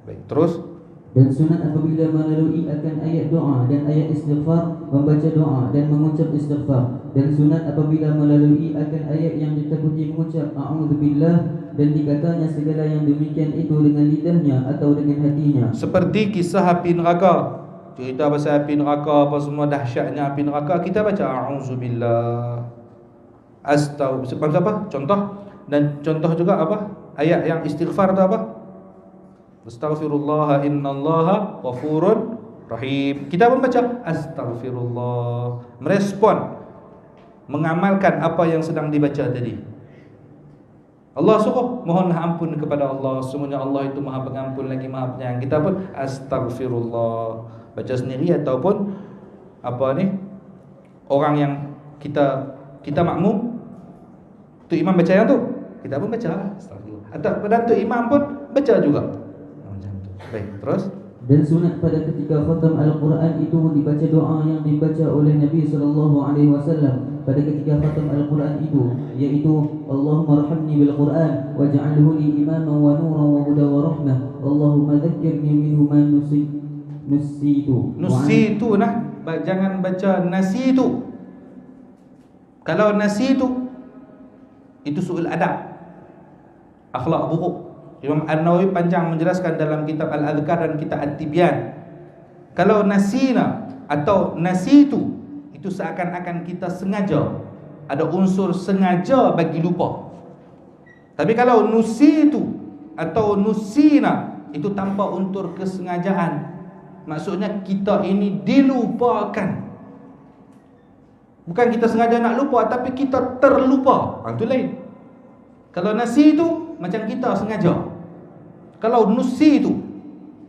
S1: Baik, terus.
S2: Dan sunat apabila melalui akan ayat doa dan ayat istighfar, membaca doa dan mengucap istighfar. Dan sunat apabila melalui akan ayat yang ditakuti mengucap a'udzubillah, dan dikatanya segala yang demikian itu dengan lidahnya atau dengan hatinya. Seperti kisah api neraka, cerita pasal api neraka, apa semua dahsyatnya api neraka, kita baca a'udzubillah, apa contoh. Dan contoh juga apa, ayat yang istighfar tu apa, astaghfirullah innallaha ghafurun rahim. Kita pun baca astaghfirullah, merespon, mengamalkan apa yang sedang dibaca tadi. Allah suruh mohonlah ampun kepada Allah, sesungguhnya Allah itu Maha Pengampun lagi Maha Penyayang. Kita pun astaghfirullah, baca sendiri ataupun apa ni, orang yang kita makmum tu imam baca yang tu, kita pun baca astagfirullah. Atau penantu imam pun baca juga. Macam tu. Baik, terus. Dan sunat pada ketika khatam Al-Quran itu dibaca doa yang dibaca oleh Nabi SAW pada ketika khatam Al-Quran itu, yaitu Allahumma arhamni bil Quran waj'alhu li imaman wa nuran wa huda wa rahmah, Allahumma dhakkirni minhu ma nusitu nah, jangan baca nasitu. Kalau nasitu itu su'ul adab, akhlak buruk. Imam An-Nawawi panjang menjelaskan dalam kitab Al-Adhkar dan kitab At-Tibyan. Kalau nasina atau nasitu, itu seakan-akan kita sengaja, ada unsur sengaja bagi lupa. Tapi kalau nusitu atau nusina, itu tanpa unsur kesengajaan. Maksudnya kita ini dilupakan. Bukan kita sengaja nak lupa, tapi kita terlupa. Itu lain. Kalau nasitu macam kita sengaja. Kalau nusitu,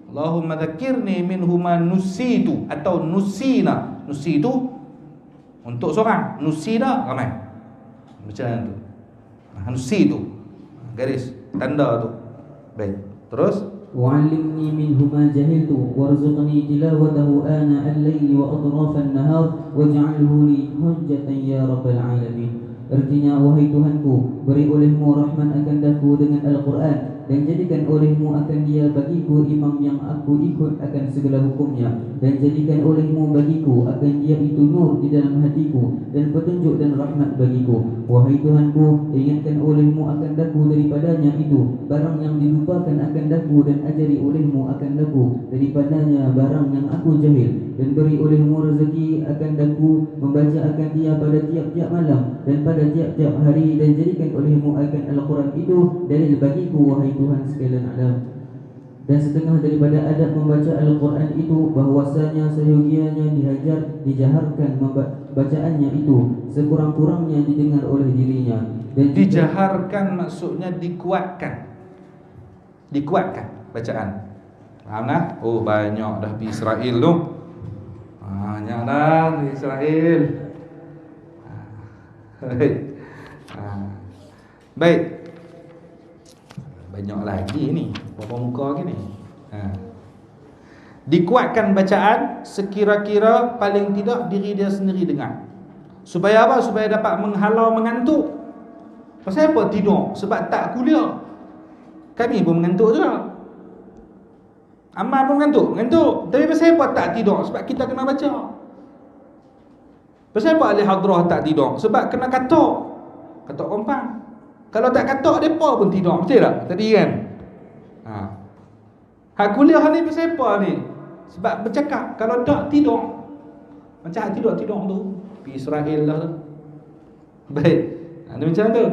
S2: Allahumma dzakirni minhu ma nusitu atau nusina. Nusitu untuk seorang, nusina ramai. Macam tu. Nusitu, garis tanda tu. Baik, terus. Wa'allimni minhu ma jahiltu warzuqni tilawatahu ana al-laili wa atrafan nahar waj'alhu li hujjatan ya rabbal alamin. Artinya, wahai Tuhanku, beri olehmu rahmat akan daku dengan Al-Quran, dan jadikan olehmu akan dia bagiku imam yang aku ikut akan segala hukumnya, dan jadikan olehmu bagiku akan dia itu nur di dalam hatiku dan petunjuk dan rahmat bagiku. Wahai Tuhanku, ingatkan olehmu akan daku daripadanya itu barang yang dilupakan akan daku, dan ajari olehmu akan daku daripadanya barang yang aku jahil, dan beri olehmu rezeki akan daku membaca akan dia pada tiap-tiap malam dan pada tiap-tiap hari, dan jadikan olehmu akan Al-Quran itu dalil bagiku, wahai Tuhan sekalian alam. Dan setengah daripada adab membaca Al-Quran itu bahwasanya seyogianya dijaharkan bacaannya itu, sekurang-kurangnya didengar oleh dirinya. Dan dijaharkan maksudnya dikuatkan bacaan. Faham tak? Oh, banyak dah pergi Israel tu. Banyak dah di Israel. Baik. Banyak lagi ni, berapa muka lagi ni. Dikuatkan bacaan sekira-kira paling tidak diri dia sendiri dengar. Supaya apa? Supaya dapat menghalau mengantuk. Pasal apa tidur? Sebab tak kuliah. Kami pun mengantuk juga. Amal pun mengantuk. Tapi pasal apa tak tidur? Sebab kita kena baca. Pasal apa ahli hadrah tak tidur? Sebab kena katok kompang. Kalau tak katok, mereka pun tidur. Betul tak? Tadi kan? Hak kuliah ni pasal apa ni? Sebab bercakap. Kalau tak tidur, macam hak tidur tu pergi Israel lah tu. Baik. Ni macam tu.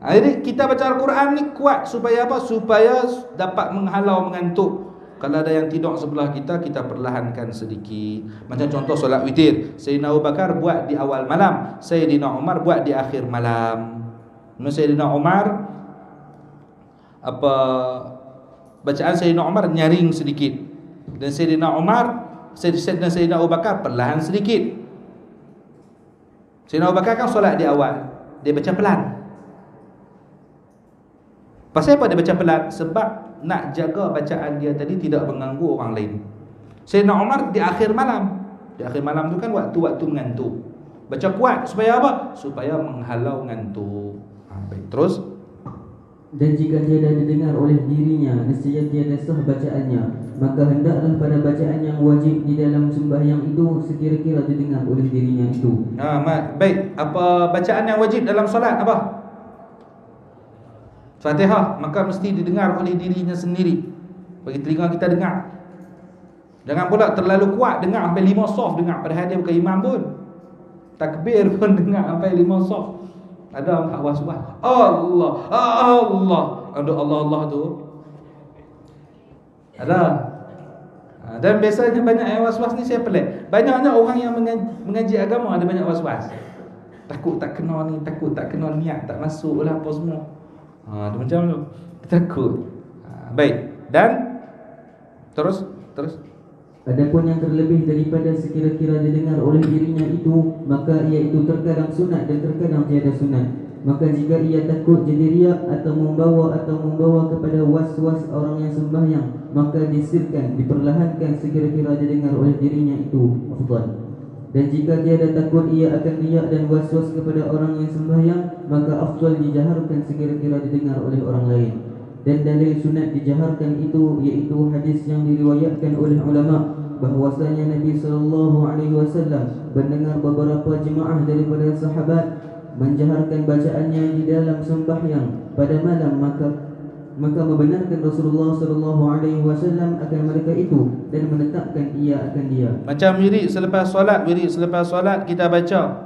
S2: Jadi kita baca Al-Quran ni kuat supaya apa? Supaya dapat menghalau mengantuk. Kalau ada yang tidur sebelah kita, kita perlahankan sedikit. Macam contoh solat witir, Sayyidina Abu Bakar buat di awal malam, Sayyidina Umar buat di akhir malam. Sayyidina Umar bacaan Sayyidina Umar nyaring sedikit, dan Sayyidina Abu Bakar perlahan sedikit. Sayyidina Abu Bakar kan solat di awal, dia baca pelan.
S1: Pasal apa dia baca pelan? Sebab nak jaga bacaan dia tadi tidak mengganggu orang lain. Sayyidina Umar di akhir malam. Di akhir malam tu kan waktu-waktu mengantuk. Baca kuat supaya apa? Supaya menghalau ngantuk. Baik, terus.
S2: Dan jika tiada didengar oleh dirinya, nescaya tiada sah bacaannya, maka hendaklah pada bacaan yang wajib di dalam sembahyang itu sekira-kira didengar oleh dirinya itu.
S1: Baik, apa bacaan yang wajib dalam solat apa? Fatihah, maka mesti didengar oleh dirinya sendiri. Bagi telinga kita dengar. Jangan pula terlalu kuat dengar sampai 5 soft dengar, padahal dia bukan imam pun. Takbir pun dengar sampai 5 soft. Ada was-was. Allah, Allah. Ada Allah tu. Ada. Dan biasanya banyak yang was-was ni saya pelik. Banyaknya orang yang mengaji agama ada banyak was-was. Takut tak kena ni, takut tak kena niat, tak masuk lah apa semua. Dia macam tu. Takut. Baik. Dan terus.
S2: Adapun yang terlebih daripada sekira-kira didengar oleh dirinya itu, maka ia itu terkadang sunat dan terkadang tiada sunat. Maka jika ia takut jadi riak atau membawa kepada was-was orang yang sembahyang, maka disirkan, diperlahankan sekira-kira didengar oleh dirinya itu afdal. Dan jika tiada takut ia akan riak dan was-was kepada orang yang sembahyang, maka afdal dijaharkan sekira-kira didengar oleh orang lain. Dan dalil sunat dijaharkan itu iaitu hadis yang diriwayatkan oleh ulama bahwasanya Nabi SAW mendengar beberapa jemaah daripada sahabat menjaharkan bacaannya di dalam sembahyang pada malam, maka membenarkan Rasulullah SAW akan mereka itu dan menetapkan ia akan dia.
S1: Macam wirid selepas solat kita baca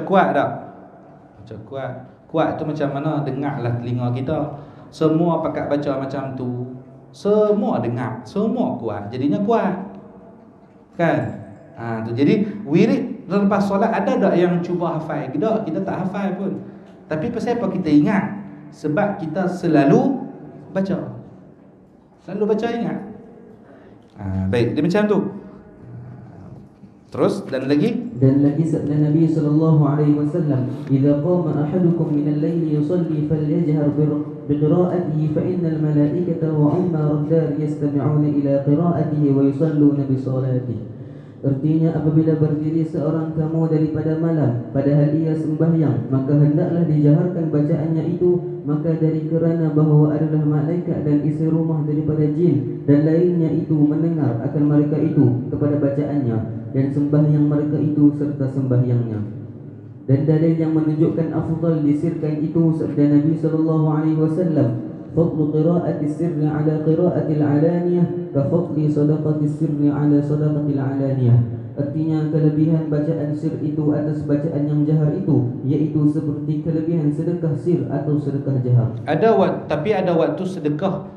S1: kuat tak? Baca kuat. Kuat tu macam mana? Dengarlah telinga kita. Semua pakat baca macam tu. Semua dengar, semua kuat. Jadinya kuat. Kan? Tu. Jadi wirid lepas solat ada tak yang cuba hafal? Kita tak hafal pun. Tapi pasal apa kita ingat? Sebab kita selalu baca. Selalu baca ingat. Baik, dia macam tu. Terus dan lagi
S2: sabda Nabi SAW, "Idza qama ahadukum min al-laili yusalli falyajhar biqira'atihi fa innal malaikata wa ummar ad-dar yastami'una ila qira'atihi wa yusalluna bi salatihi." Artinya apabila berdiri seorang kamu daripada malam padahal ia sembahyang, maka hendaklah dijaharkan bacaannya itu, maka dari kerana bahawa adalah malaikat dan isi rumah daripada jin dan lainnya itu mendengar akan mereka itu kepada bacaannya dan sembahyang mereka itu serta sembahyangnya. Dan dalil yang menunjukkan afdal disirkan itu sabda Nabi SAW, "Fadlu qira'ati sirri ala qira'ati al-alaniyah ka fadli sadaqati sirri ala sadaqati al-alaniyah." Artinya kelebihan bacaan sir itu atas bacaan yang jahar itu iaitu seperti kelebihan sedekah sir atau sedekah jahar.
S1: Tapi ada waktu sedekah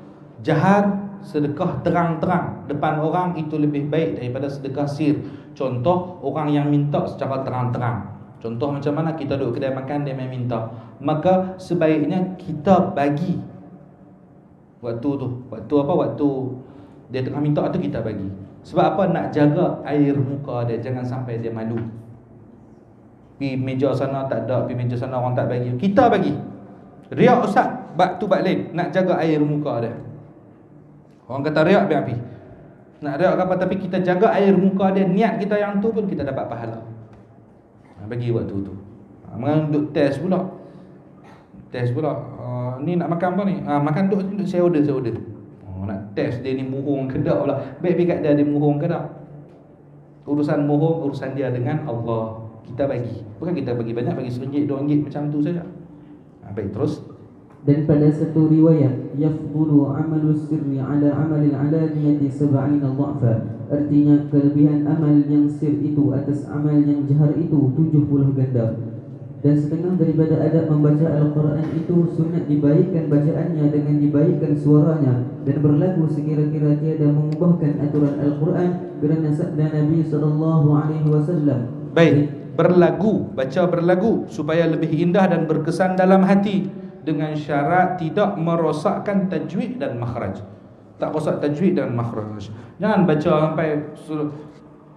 S1: jahar, sedekah terang-terang depan orang itu lebih baik daripada sedekah sir. Contoh orang yang minta secara terang-terang. Contoh macam mana kita duduk kedai makan, dia main minta, maka sebaiknya kita bagi waktu dia tengah minta tu kita bagi. Sebab apa? Nak jaga air muka dia, jangan sampai dia malu. Pergi meja sana tak ada, pergi meja sana orang tak bagi, kita bagi. Riak ustaz, bak lain, nak jaga air muka dia. Orang kata riak biar pergi. Nak riak apa, tapi kita jaga air muka dia, niat kita yang tu pun kita dapat pahala. Bagi waktu tu. Mengan duk test pula. Ni nak makan apa ni? Makan duk saya order. Nak test dia ni murung ke tak pula. Baik kat dia murung ke tak. Urusan murung, urusan dia dengan Allah. Kita bagi. Bukan kita bagi banyak, bagi RM1, RM2 macam tu saja. Baik, terus.
S2: Dan pada satu riwayat, yafdulu amalu sirri ala amalil alaniyati 70 dha'fa. Artinya kelebihan amal yang sir itu atas amal yang jahar itu 70 ganda. Dan setengah daripada adab membaca Al-Quran itu sunat dibaikkan bacaannya dengan dibaikkan suaranya dan berlagu sekira-kira tiada mengubahkan aturan Al-Quran kerana sabda Nabi SAW.
S1: Baik, baca berlagu supaya lebih indah dan berkesan dalam hati dengan syarat tidak merosakkan tajwid dan makhraj. Tak rosak tajwid dan makhraj. Jangan baca sampai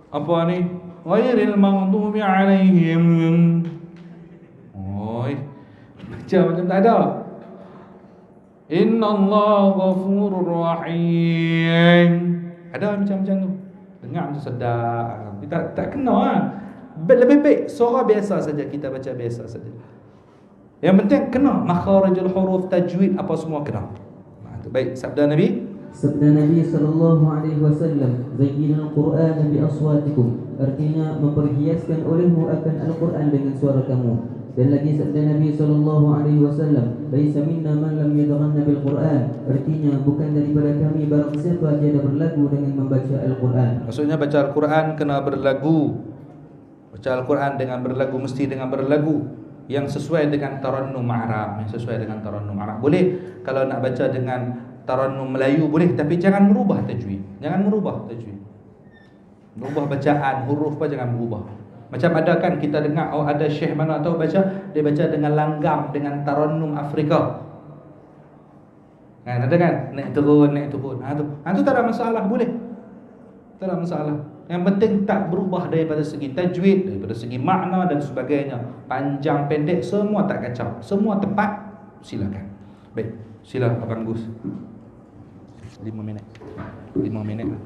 S1: apa ni? Ghairil maghdubi alaihim. Macam tak ada. Inna Allah ghafurur rahim. Ada macam-macam tu. Dengar macam sedap. Tak kena lah. Lebih baik surah biasa saja, kita baca biasa saja. Yang penting kena makharijul huruf, tajwid, apa semua kena. Baik, sabda Nabi.
S2: Sabda Nabi sallallahu alaihi wasallam, "Zayyinul Qur'ana bi aswatikum." Artinya memperhiaskan olehmu akan Al-Quran dengan suara kamu. Dan lagi sabda Nabi sallallahu alaihi wasallam, "Laisa minna man lam yadghanna bil Qur'an." Artinya bukan daripada kami barang siapa tiada berlagu dengan membaca Al-Quran. Maksudnya baca Al-Quran kena berlagu. Baca Al-Quran dengan berlagu, mesti dengan berlagu yang sesuai dengan tarannum Arab, yang sesuai dengan tarannum Arab. Boleh kalau nak baca dengan tarannum Melayu boleh, tapi jangan merubah tajwid. Jangan merubah tajwid. Merubah bacaan, huruf pun jangan berubah. Macam ada kan kita dengar, oh ada syekh mana tahu baca, dia baca dengan langgam, dengan tarannum Afrika. Kan ada kan, naik turun. Tu tak ada masalah, boleh. Tak ada masalah. Yang penting tak berubah daripada segi tajwid, daripada segi makna dan sebagainya. Panjang, pendek, semua tak kacau. Semua tepat, silakan. Baik, sila Abang Gus. 5 minit. 5 minit lah.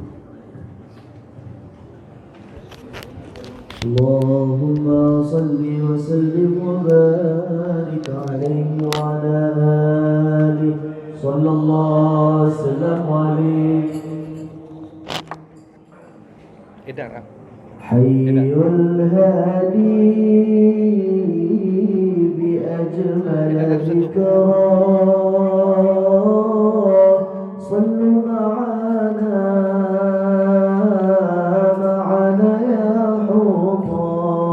S3: Allahumma salli wa sallim wa barik alaihi wa ala alihi sallallahu sallam alaihi.
S1: Edar.
S3: Hayyul hadi bi ajmal dhikra sallu ma'ana ya hubban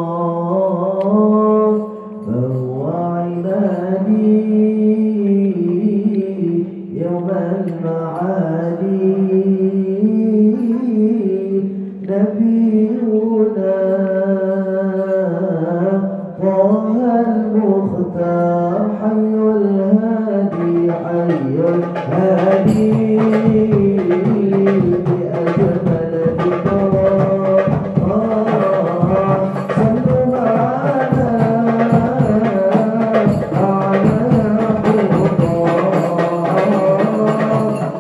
S3: fahuwa ibadi yawmal ma'adi نبينا طه المختار حي الهادي بأجمل ذكرى صلوا معنا على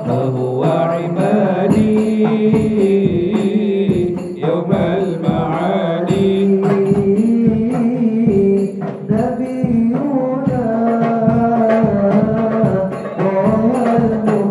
S1: فهو عبادي يوم المعادي
S3: نبينا طه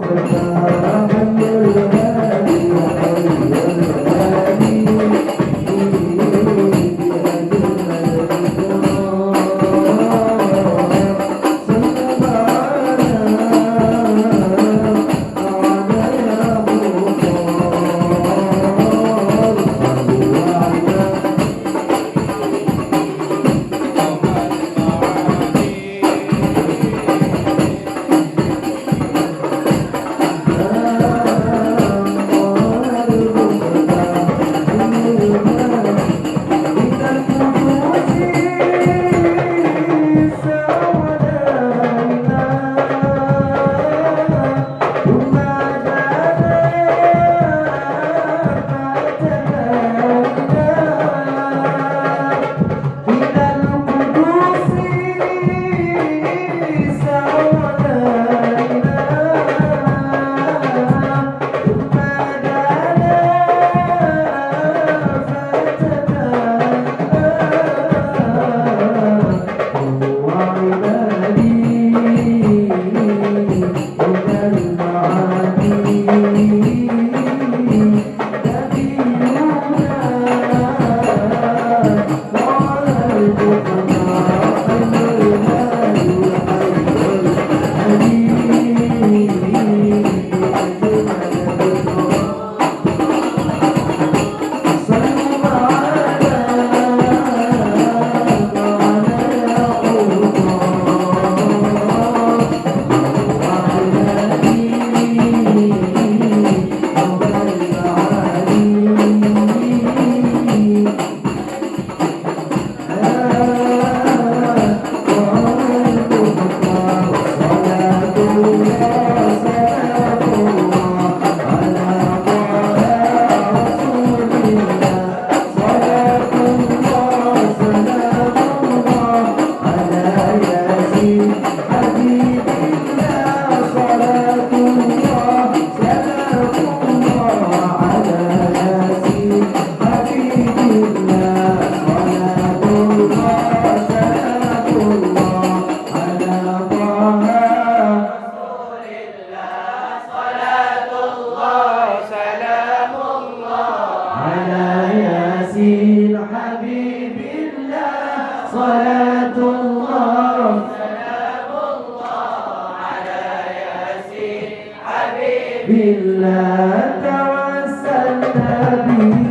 S3: بالله توسلنا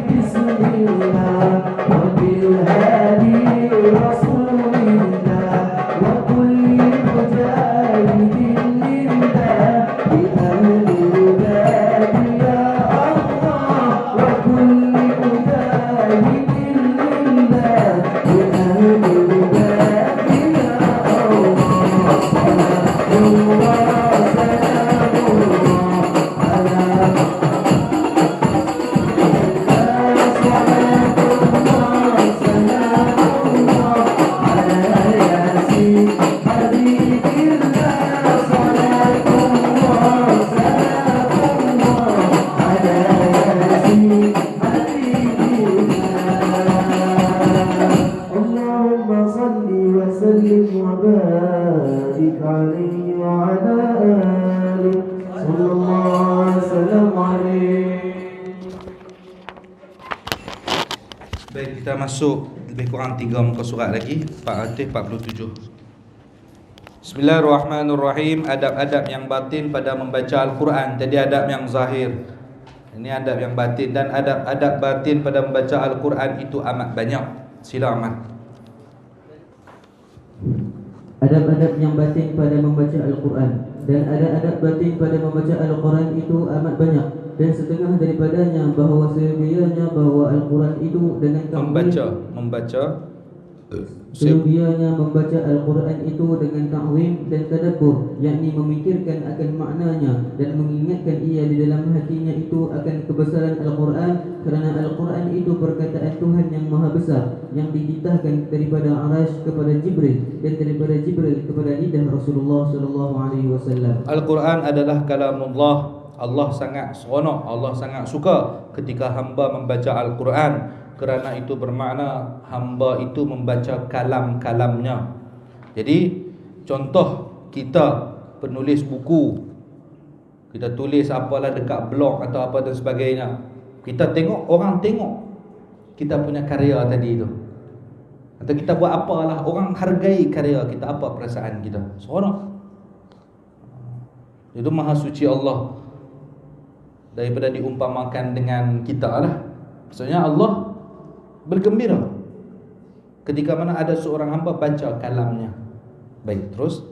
S3: بسم الله وبالهادي رسول الله وكل مجاهد لله بأهل الباب يا الله وكل مجاهد لله بأهل الباب يا الله صلاة الله سلام الله على اللهم صل وسلم وبارك عليه وعلى آله صلى الله وسلم عليه.
S1: Baik, kita masuk lebih kurang 3 muka surat lagi, 47. Bismillahirrahmanirrahim. Adab-adab yang batin pada membaca Al-Quran. Tadi adab yang zahir, ini adab yang batin. Dan adab-adab batin pada membaca Al-Quran itu amat banyak. Sila Ahmad.
S2: Adab-adab yang batin pada membaca Al-Quran. Dan adab-adab batin pada membaca Al-Quran itu amat banyak. Dan setengah daripadanya bahawa seyogianya bahawa Al-Quran itu dengan
S1: Membaca
S2: seyogianya membaca Al-Quran itu dengan ta'zim dan tadabbur, yakni memikirkan akan maknanya dan mengingatkan ia di dalam hatinya itu akan kebesaran Al-Quran, kerana Al-Quran itu perkataan Tuhan yang Maha Besar yang dititahkan daripada Arash kepada Jibril dan daripada Jibril kepada lidah Rasulullah sallallahu alaihi wasallam.
S1: Al-Quran adalah kalamullah. Allah sangat seronok, Allah sangat suka ketika hamba membaca Al-Quran, kerana itu bermakna hamba itu membaca kalam-kalamnya. Jadi contoh, kita penulis buku, kita tulis apalah dekat blog atau apa dan sebagainya, kita tengok, orang tengok kita punya karya tadi itu, atau kita buat apalah, orang hargai karya kita, apa perasaan kita? Seronok. Itu Maha Suci Allah daripada diumpamakan dengan kita lah. Maksudnya Allah bergembira ketika mana ada seorang hamba baca kalamnya. Baik, terus.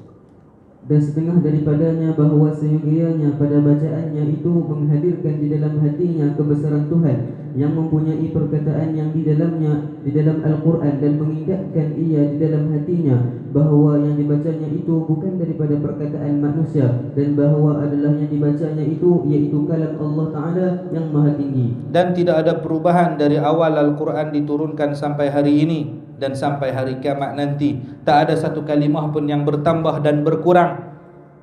S2: Dan setengah daripadanya bahawa seyogianya pada bacaannya itu menghadirkan di dalam hatinya kebesaran Tuhan yang mempunyai perkataan yang di dalamnya, di dalam Al-Quran, dan mengingatkan ia di dalam hatinya bahawa yang dibacanya itu bukan daripada perkataan manusia, dan bahawa adalah yang dibacanya itu iaitu kalam Allah Ta'ala yang maha tinggi.
S1: Dan tidak ada perubahan dari awal Al-Quran diturunkan sampai hari ini dan sampai hari kiamat nanti. Tak ada satu kalimah pun yang bertambah dan berkurang.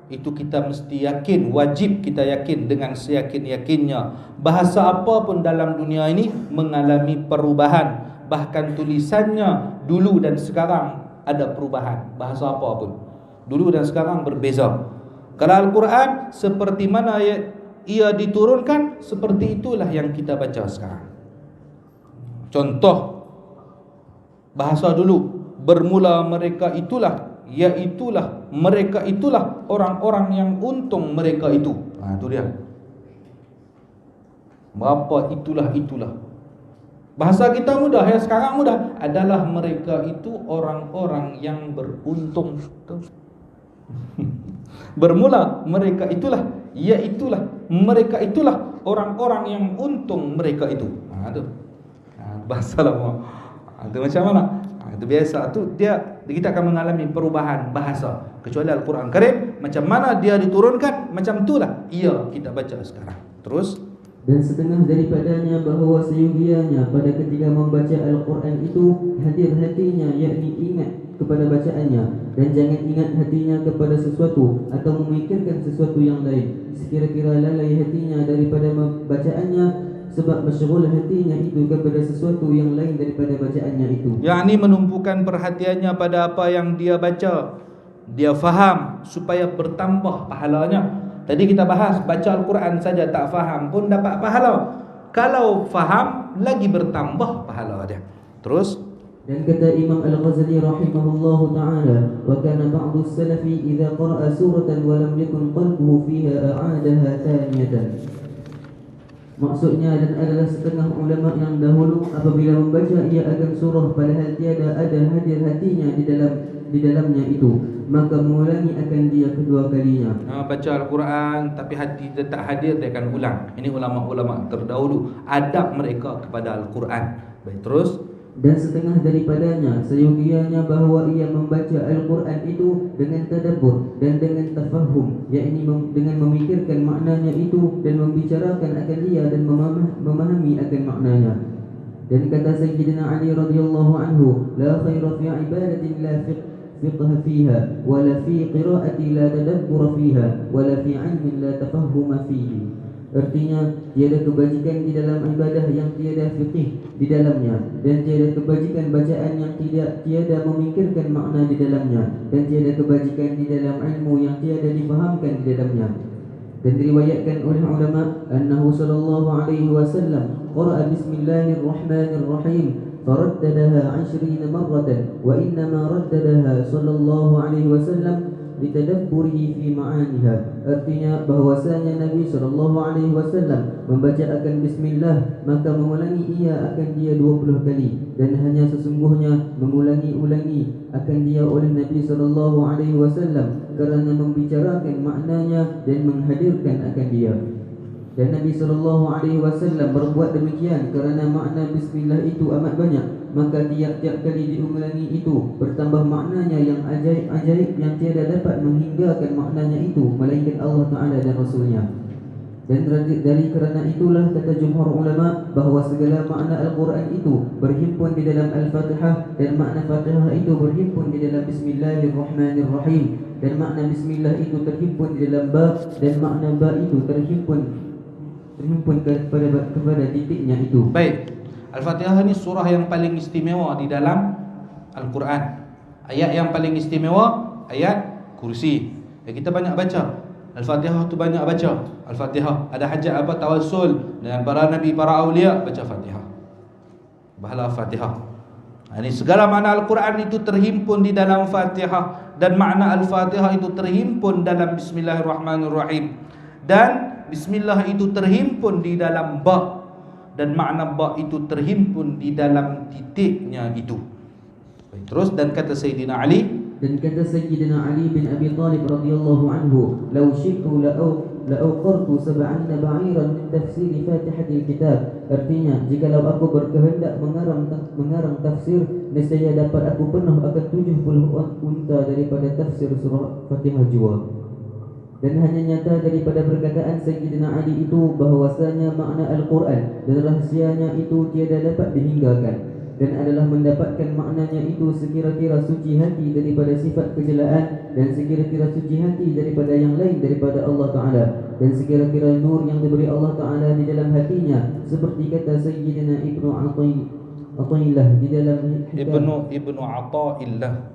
S1: Itu kita mesti yakin, wajib kita yakin dengan seyakin-yakinnya. Bahasa apa pun dalam dunia ini mengalami perubahan. Bahkan tulisannya dulu dan sekarang ada perubahan. Bahasa apa pun dulu dan sekarang berbeza. Kalau Al-Quran seperti mana ia diturunkan, seperti itulah yang kita baca sekarang. Contoh, bahasa dulu, bermula mereka itulah, iaitulah, mereka itulah orang-orang yang untung mereka itu. Itu dia. Berapa itulah. Bahasa kita mudah, ya sekarang mudah. Adalah mereka itu orang-orang yang beruntung. Bermula mereka itulah, iaitulah, mereka itulah orang-orang yang untung mereka itu. Itu bahasa lama. Itu macam mana? Itu biasa. Itu kita akan mengalami perubahan bahasa. Kecuali Al-Quran Karim, macam mana dia diturunkan, macam itulah ia kita baca sekarang. Terus.
S2: Dan setengah daripadanya bahawa seyogianya pada ketika membaca Al-Quran itu hadir hatinya, yakni ingat kepada bacaannya, dan jangan ingat hatinya kepada sesuatu atau memikirkan sesuatu yang lain. Sekira-kira lalai hatinya daripada bacaannya sebab masyghul hatinya itu kepada sesuatu yang lain daripada bacaannya itu.
S1: Yakni menumpukan perhatiannya pada apa yang dia baca, dia faham supaya bertambah pahalanya. Tadi kita bahas, baca Al-Quran saja tak faham pun dapat pahala. Kalau faham, lagi bertambah pahala dia. Terus.
S2: Dan kata Imam Al-Ghazali rahimahullahu ta'ala, wa kana ba'du salafi idza qara'a suratan wa lam yakun qalbuhu fiha a'adaha thaniyatan. Maksudnya, dan adalah setengah ulama yang dahulu apabila membaca ia akan surah padahal tiada ada hadir hatinya di dalamnya itu, maka mengulangi akan dia kedua kalinya.
S1: Baca Al-Quran tapi hati dia tak hadir, dia akan ulang. Ini ulama-ulama terdahulu, adab mereka kepada Al-Quran. Baik, terus.
S2: Dan setengah daripadanya seyogianya bahawa ia membaca Al-Quran itu dengan tadabbur dan dengan tafahum, yakni dengan memikirkan maknanya itu dan membicarakan akan dia dan memahami akan maknanya. Dan kata Sayyidina Ali radhiyallahu anhu, la khaira fi ibadatin la fiqh fiha wala fi qira'ati la tadabbur fiha wala fi 'ilmin la tafahum fihi. Artinya, tiada kebajikan di dalam ibadah yang tiada fiqih di dalamnya, dan tiada kebajikan bacaan yang tiada memikirkan makna di dalamnya, dan tiada kebajikan di dalam ilmu yang tiada difahamkan di dalamnya. Dan diriwayatkan oleh ulama annahu sallallahu alaihi wasallam qara'a bismillahirrahmanirrahim faraddadaha 20 marratan wa innama raddadaha sallallahu alaihi wasallam litadabburihi fi ma'aniha. Artinya bahwasanya Nabi SAW membaca akan bismillah, maka mengulangi ia akan dia 20 kali, dan hanya sesungguhnya mengulangi-ulangi akan dia oleh Nabi SAW kerana membicarakan maknanya dan menghadirkan akan dia. Dan Nabi SAW berbuat demikian kerana makna bismillah itu amat banyak, maka tiap-tiap kali diulangi itu bertambah maknanya yang ajaib-ajaib yang tiada dapat menghinggakan maknanya itu melainkan Allah Ta'ala dan Rasulnya. Dan dari kerana itulah kata jumhur ulama bahawa segala makna Al-Quran itu berhimpun di dalam Al-Fatihah, dan makna Fatihah itu berhimpun di dalam Bismillahirrahmanirrahim, dan makna Bismillah itu terhimpun di dalam ba, dan makna ba itu terhimpun kepada titiknya itu.
S1: Baik, Al-Fatihah ini surah yang paling istimewa di dalam Al-Quran. Ayat yang paling istimewa ayat kursi. Kita banyak baca Al-Fatihah, tu banyak baca Al-Fatihah. Ada hajat apa, tawassul dengan para nabi, para awliya, baca Fatihah, bahala Fatihah. Ini segala makna Al-Quran itu terhimpun di dalam Fatihah, dan makna Al-Fatihah itu terhimpun dalam Bismillahirrahmanirrahim, dan Bismillah itu terhimpun di dalam ba, dan makna ba itu terhimpun di dalam titiknya itu. Baik, terus, dan kata Sayyidina Ali,
S2: dan kata Sayyidina Ali bin Abi Talib radhiyallahu anhu, "Law syi'tu la'awqartu 70 ba'iran min tafsir Fatihatil Kitab." Artinya, jikalau aku berkehendak mengarang tafsir, nescaya dapat aku penuh akan 70 unta daripada tafsir surah Fatihah jua. Dan hanya nyata daripada perkataan Sayyidina Ali itu bahwasanya makna Al-Quran dan rahsianya itu tiada dapat dihinggakan, dan adalah mendapatkan maknanya itu sekira-kira suci hati daripada sifat kejelaan, dan sekira-kira suci hati daripada yang lain daripada Allah Ta'ala, dan sekira-kira nur yang diberi Allah Ta'ala di dalam hatinya, seperti kata Sayyidina Ibnu Athaillah di dalam
S1: Ibnu Athaillah,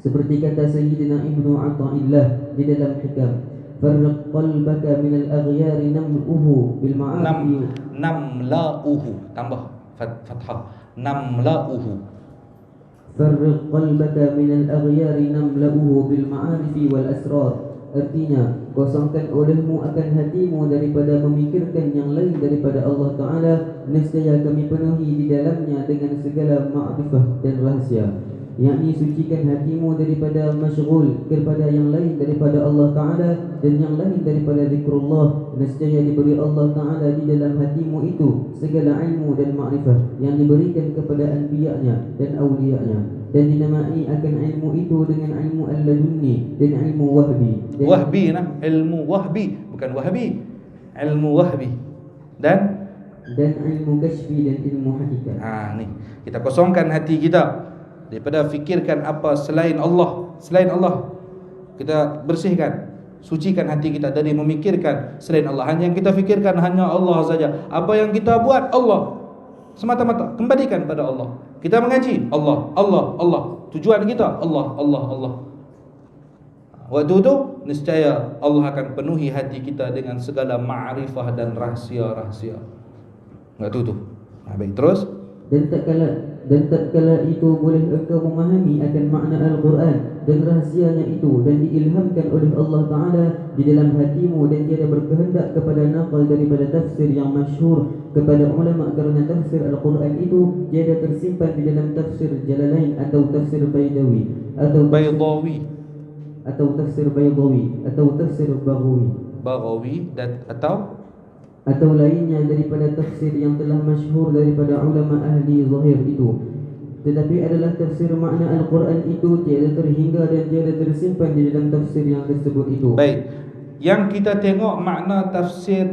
S2: seperti kata Sayyidina Ibnu Athaillah di dalam hikam, farriq qalbaka min al-aghyar nam'uhu bil ma'arif,
S1: namla'uhu, tambah fathah, namla'uhu,
S2: farriq qalbaka min al-aghyar namla'uhu bil ma'arif wal asrar. Artinya, kosongkan olehmu akan hatimu daripada memikirkan yang lain daripada Allah Ta'ala, nescaya kami penuhi di dalamnya dengan segala ma'rifah dan rahsia. Yakni, sucikan hatimu daripada masyghul kepada yang lain daripada Allah Ta'ala dan yang lain daripada zikrullah, nescaya diberi Allah Ta'ala di dalam hatimu itu segala ilmu dan ma'rifah yang diberikan kepada anbiya'nya dan awliya'nya, dan dinamai akan ilmu itu dengan ilmu al-ladunni dan ilmu wahbi.
S1: Wahbi, ilmu wahbi, bukan wahbi, ilmu wahbi, dan
S2: ilmu kashfi dan ilmu hakikat.
S1: Ni kita kosongkan hati kita daripada fikirkan apa selain Allah. Selain Allah kita bersihkan, sucikan hati kita dari memikirkan selain Allah. Hanya yang kita fikirkan hanya Allah saja. Apa yang kita buat Allah semata-mata, kembalikan pada Allah. Kita mengaji Allah, Allah, Allah. Tujuan kita Allah, Allah, Allah. Waktu itu niscaya Allah akan penuhi hati kita dengan segala ma'rifah dan rahsia-rahsia. Waktu itu. Baik, terus.
S2: Dan tak kala Dan tatkala itu boleh engkau memahami akan makna Al-Quran dan rahsianya itu, dan diilhamkan oleh Allah Ta'ala di dalam hatimu, dan tiada berkehendak kepada nakal daripada tafsir yang masyhur kepada ulama, kerana tafsir Al-Quran itu tiada tersimpan di dalam tafsir Jalalain atau tafsir Baidawi atau tafsir Baydawi atau tafsir
S1: Baghawi dan
S2: atau lainnya daripada tafsir yang telah masyhur daripada ulama ahli zahir itu. Tetapi adalah tafsir makna Al-Quran itu tiada terhingga dan tiada tersimpan di dalam tafsir yang tersebut itu.
S1: Baik, yang kita tengok makna tafsir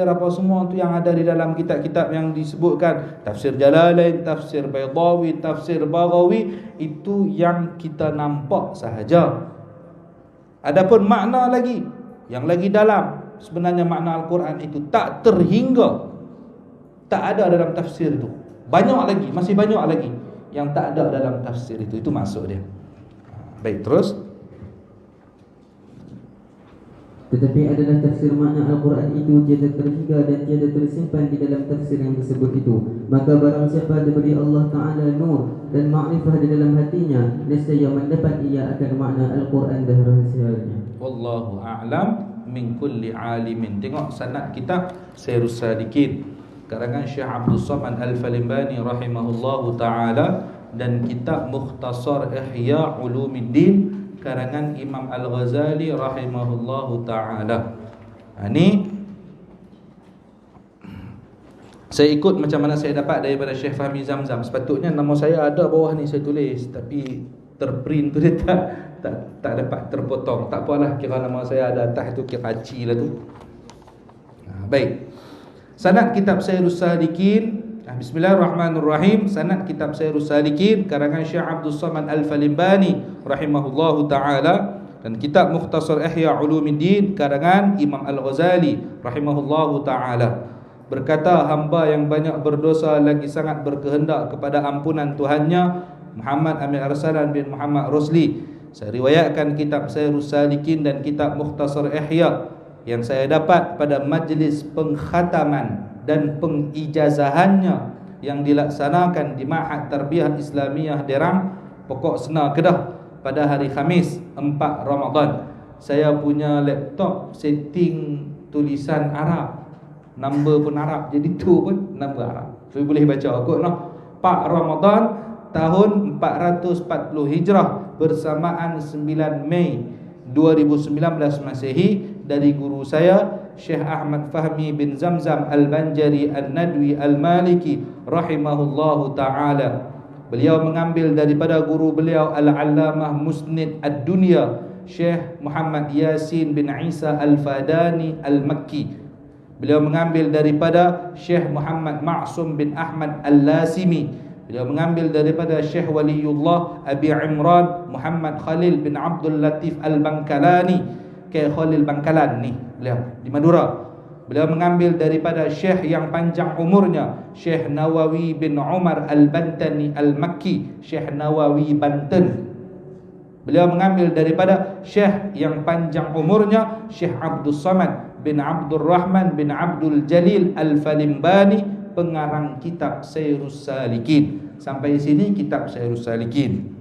S1: apa semua tu yang ada di dalam kitab-kitab yang disebutkan, tafsir Jalalain, tafsir Baydawi, tafsir Baghawi, itu yang kita nampak sahaja. Adapun makna lagi yang lagi dalam, sebenarnya makna Al-Quran itu tak terhingga, tak ada dalam tafsir itu. Banyak lagi, masih banyak lagi yang tak ada dalam tafsir itu. Itu maksud dia. Baik, terus.
S2: Tetapi adalah tafsir makna Al-Quran itu tiada terhingga dan tiada tersimpan di dalam tafsir yang tersebut itu. Maka barang siapa diberi Allah Ta'ala nur dan ma'rifah di dalam hatinya, nescaya mendapat ia akan makna Al-Quran dan rahsianya.
S1: Wallahu a'lam min kulli alimin. Tengok sanad kitab Sairus Salikin karangan Syekh Abdul Samad Al-Falimbani rahimahullahu ta'ala, dan kitab Mukhtasar Ihya Ulumuddin karangan Imam Al-Ghazali rahimahullahu ta'ala. Ini saya ikut macam mana saya dapat daripada Syekh Fahmi Zamzam. Sepatutnya nama saya ada bawah ni saya tulis, tapi terprint tu dia tak dapat terpotong. Tak apalah, kira nama saya ada atas tu, kira haji lah tu. Baik, sanad kitab Sairus Salikin. Bismillahirrahmanirrahim. Sanad kitab Sairus Salikin karangan Syekh Abdul Samad Al-Falimbani rahimahullahu ta'ala, dan kitab Mukhtasar Ihya Ulumuddin karangan Imam Al-Ghazali rahimahullahu ta'ala. Berkata hamba yang banyak berdosa lagi sangat berkehendak kepada ampunan Tuhannya, Muhammad Amir Arsalan bin Muhammad Rosli. Saya riwayatkan kitab Sairus Salikin dan kitab Mukhtasar Ihya yang saya dapat pada majlis pengkhataman dan pengijazahannya yang dilaksanakan di Ma'had Tarbiyah Islamiyah Derang, Pokok Sena, Kedah pada hari Khamis 4 Ramadan. Saya punya laptop setting tulisan Arab, number pun Arab, jadi tu pun number Arab. So boleh baca kot noh. 4 Ramadan tahun 440 Hijrah bersamaan 9 Mei 2019 Masehi, dari guru saya Syekh Ahmad Fahmi bin Zamzam Al-Banjari Al-Nadwi Al-Maliki rahimahullahu ta'ala. Beliau mengambil daripada guru beliau Al-Allamah Musnid Ad-Dunya Syekh Muhammad Yasin bin Isa Al-Fadani Al-Makki. Beliau mengambil daripada Syekh Muhammad Ma'sum bin Ahmad Al-Lasimi. Beliau mengambil daripada Syekh Waliullah Abi Imran Muhammad Khalil bin Abdul Latif Al-Bangkalani, ke Khalil Bangkalan ni beliau di Madura. Beliau mengambil daripada Syekh yang panjang umurnya, Syekh Nawawi bin Umar Al-Bantani Al-Makki, Syekh Nawawi Banten. Beliau mengambil daripada Syekh yang panjang umurnya, Syekh Abdul Samad bin Abdul Rahman bin Abdul Jalil Al-Falimbani, pengarang kitab Sairus Salikin. Sampai sini kitab Sairus Salikin.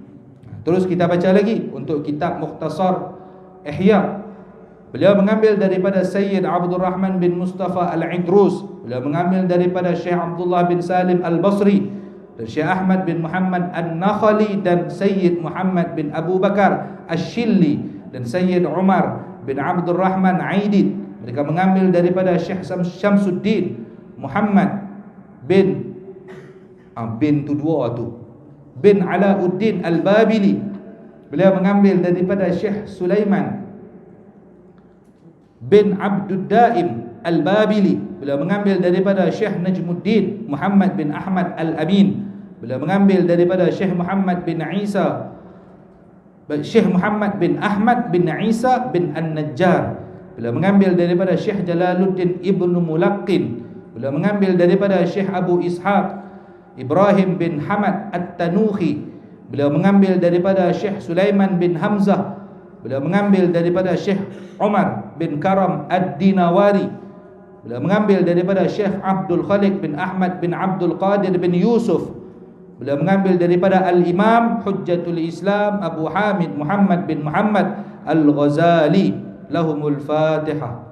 S1: Terus kita baca lagi untuk kitab Mukhtasar Ihya. Beliau mengambil daripada Sayyid Abdul Rahman bin Mustafa Al-Idrus. Beliau mengambil daripada Syekh Abdullah bin Salim Al-Basri, dan Syekh Ahmad bin Muhammad An-Nakhali, dan Sayyid Muhammad bin Abu Bakar Ash-Shilli, dan Sayyid Umar bin Abdul Rahman Aidid. Mereka mengambil daripada Syekh Syamsuddin Muhammad bin tu dua tu, bin Alauddin Al-Babili. Beliau mengambil daripada Syekh Sulaiman bin Abdul Daim Al-Babili. Beliau mengambil daripada Syekh Najmuddin Muhammad bin Ahmad Al-Amin. Beliau mengambil daripada Syekh Muhammad bin Isa, Syekh Muhammad bin Ahmad bin Isa bin An-Najjar. Beliau mengambil daripada Syekh Jalaluddin Ibnu Mulaqqin. Beliau mengambil daripada Syekh Abu Ishaq Ibrahim bin Hamad At-Tanuhi. Beliau mengambil daripada Syekh Sulaiman bin Hamzah. Beliau mengambil daripada Syekh Umar bin Karam Ad-Dinawari. Beliau mengambil daripada Syekh Abdul Khaliq bin Ahmad bin Abdul Qadir bin Yusuf. Beliau mengambil daripada Al-Imam Hujjatul Islam Abu Hamid Muhammad bin Muhammad Al-Ghazali. Lahumul Fatihah.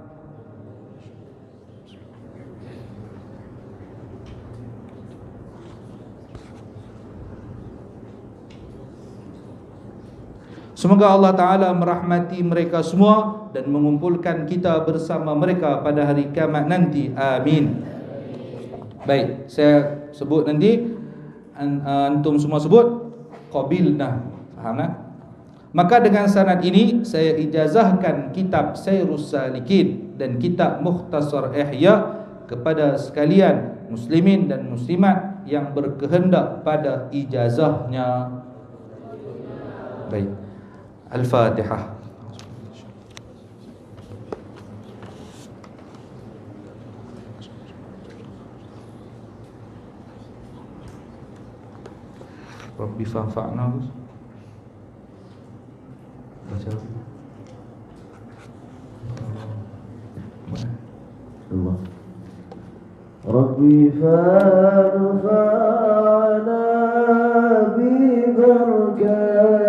S1: Semoga Allah Ta'ala merahmati mereka semua dan mengumpulkan kita bersama mereka pada hari kiamat nanti. Amin. Baik, saya sebut nanti, antum semua sebut qabilna. Faham tak? Maka dengan sanad ini saya ijazahkan kitab Sayrus Salikin dan kitab Mukhtasar Ihya kepada sekalian muslimin dan muslimat yang berkehendak pada ijazahnya. Baik. Al-Fatihah. Rabbi fanfa'na. Baca.
S3: Allah. Rabbi fanfa'na bi barakati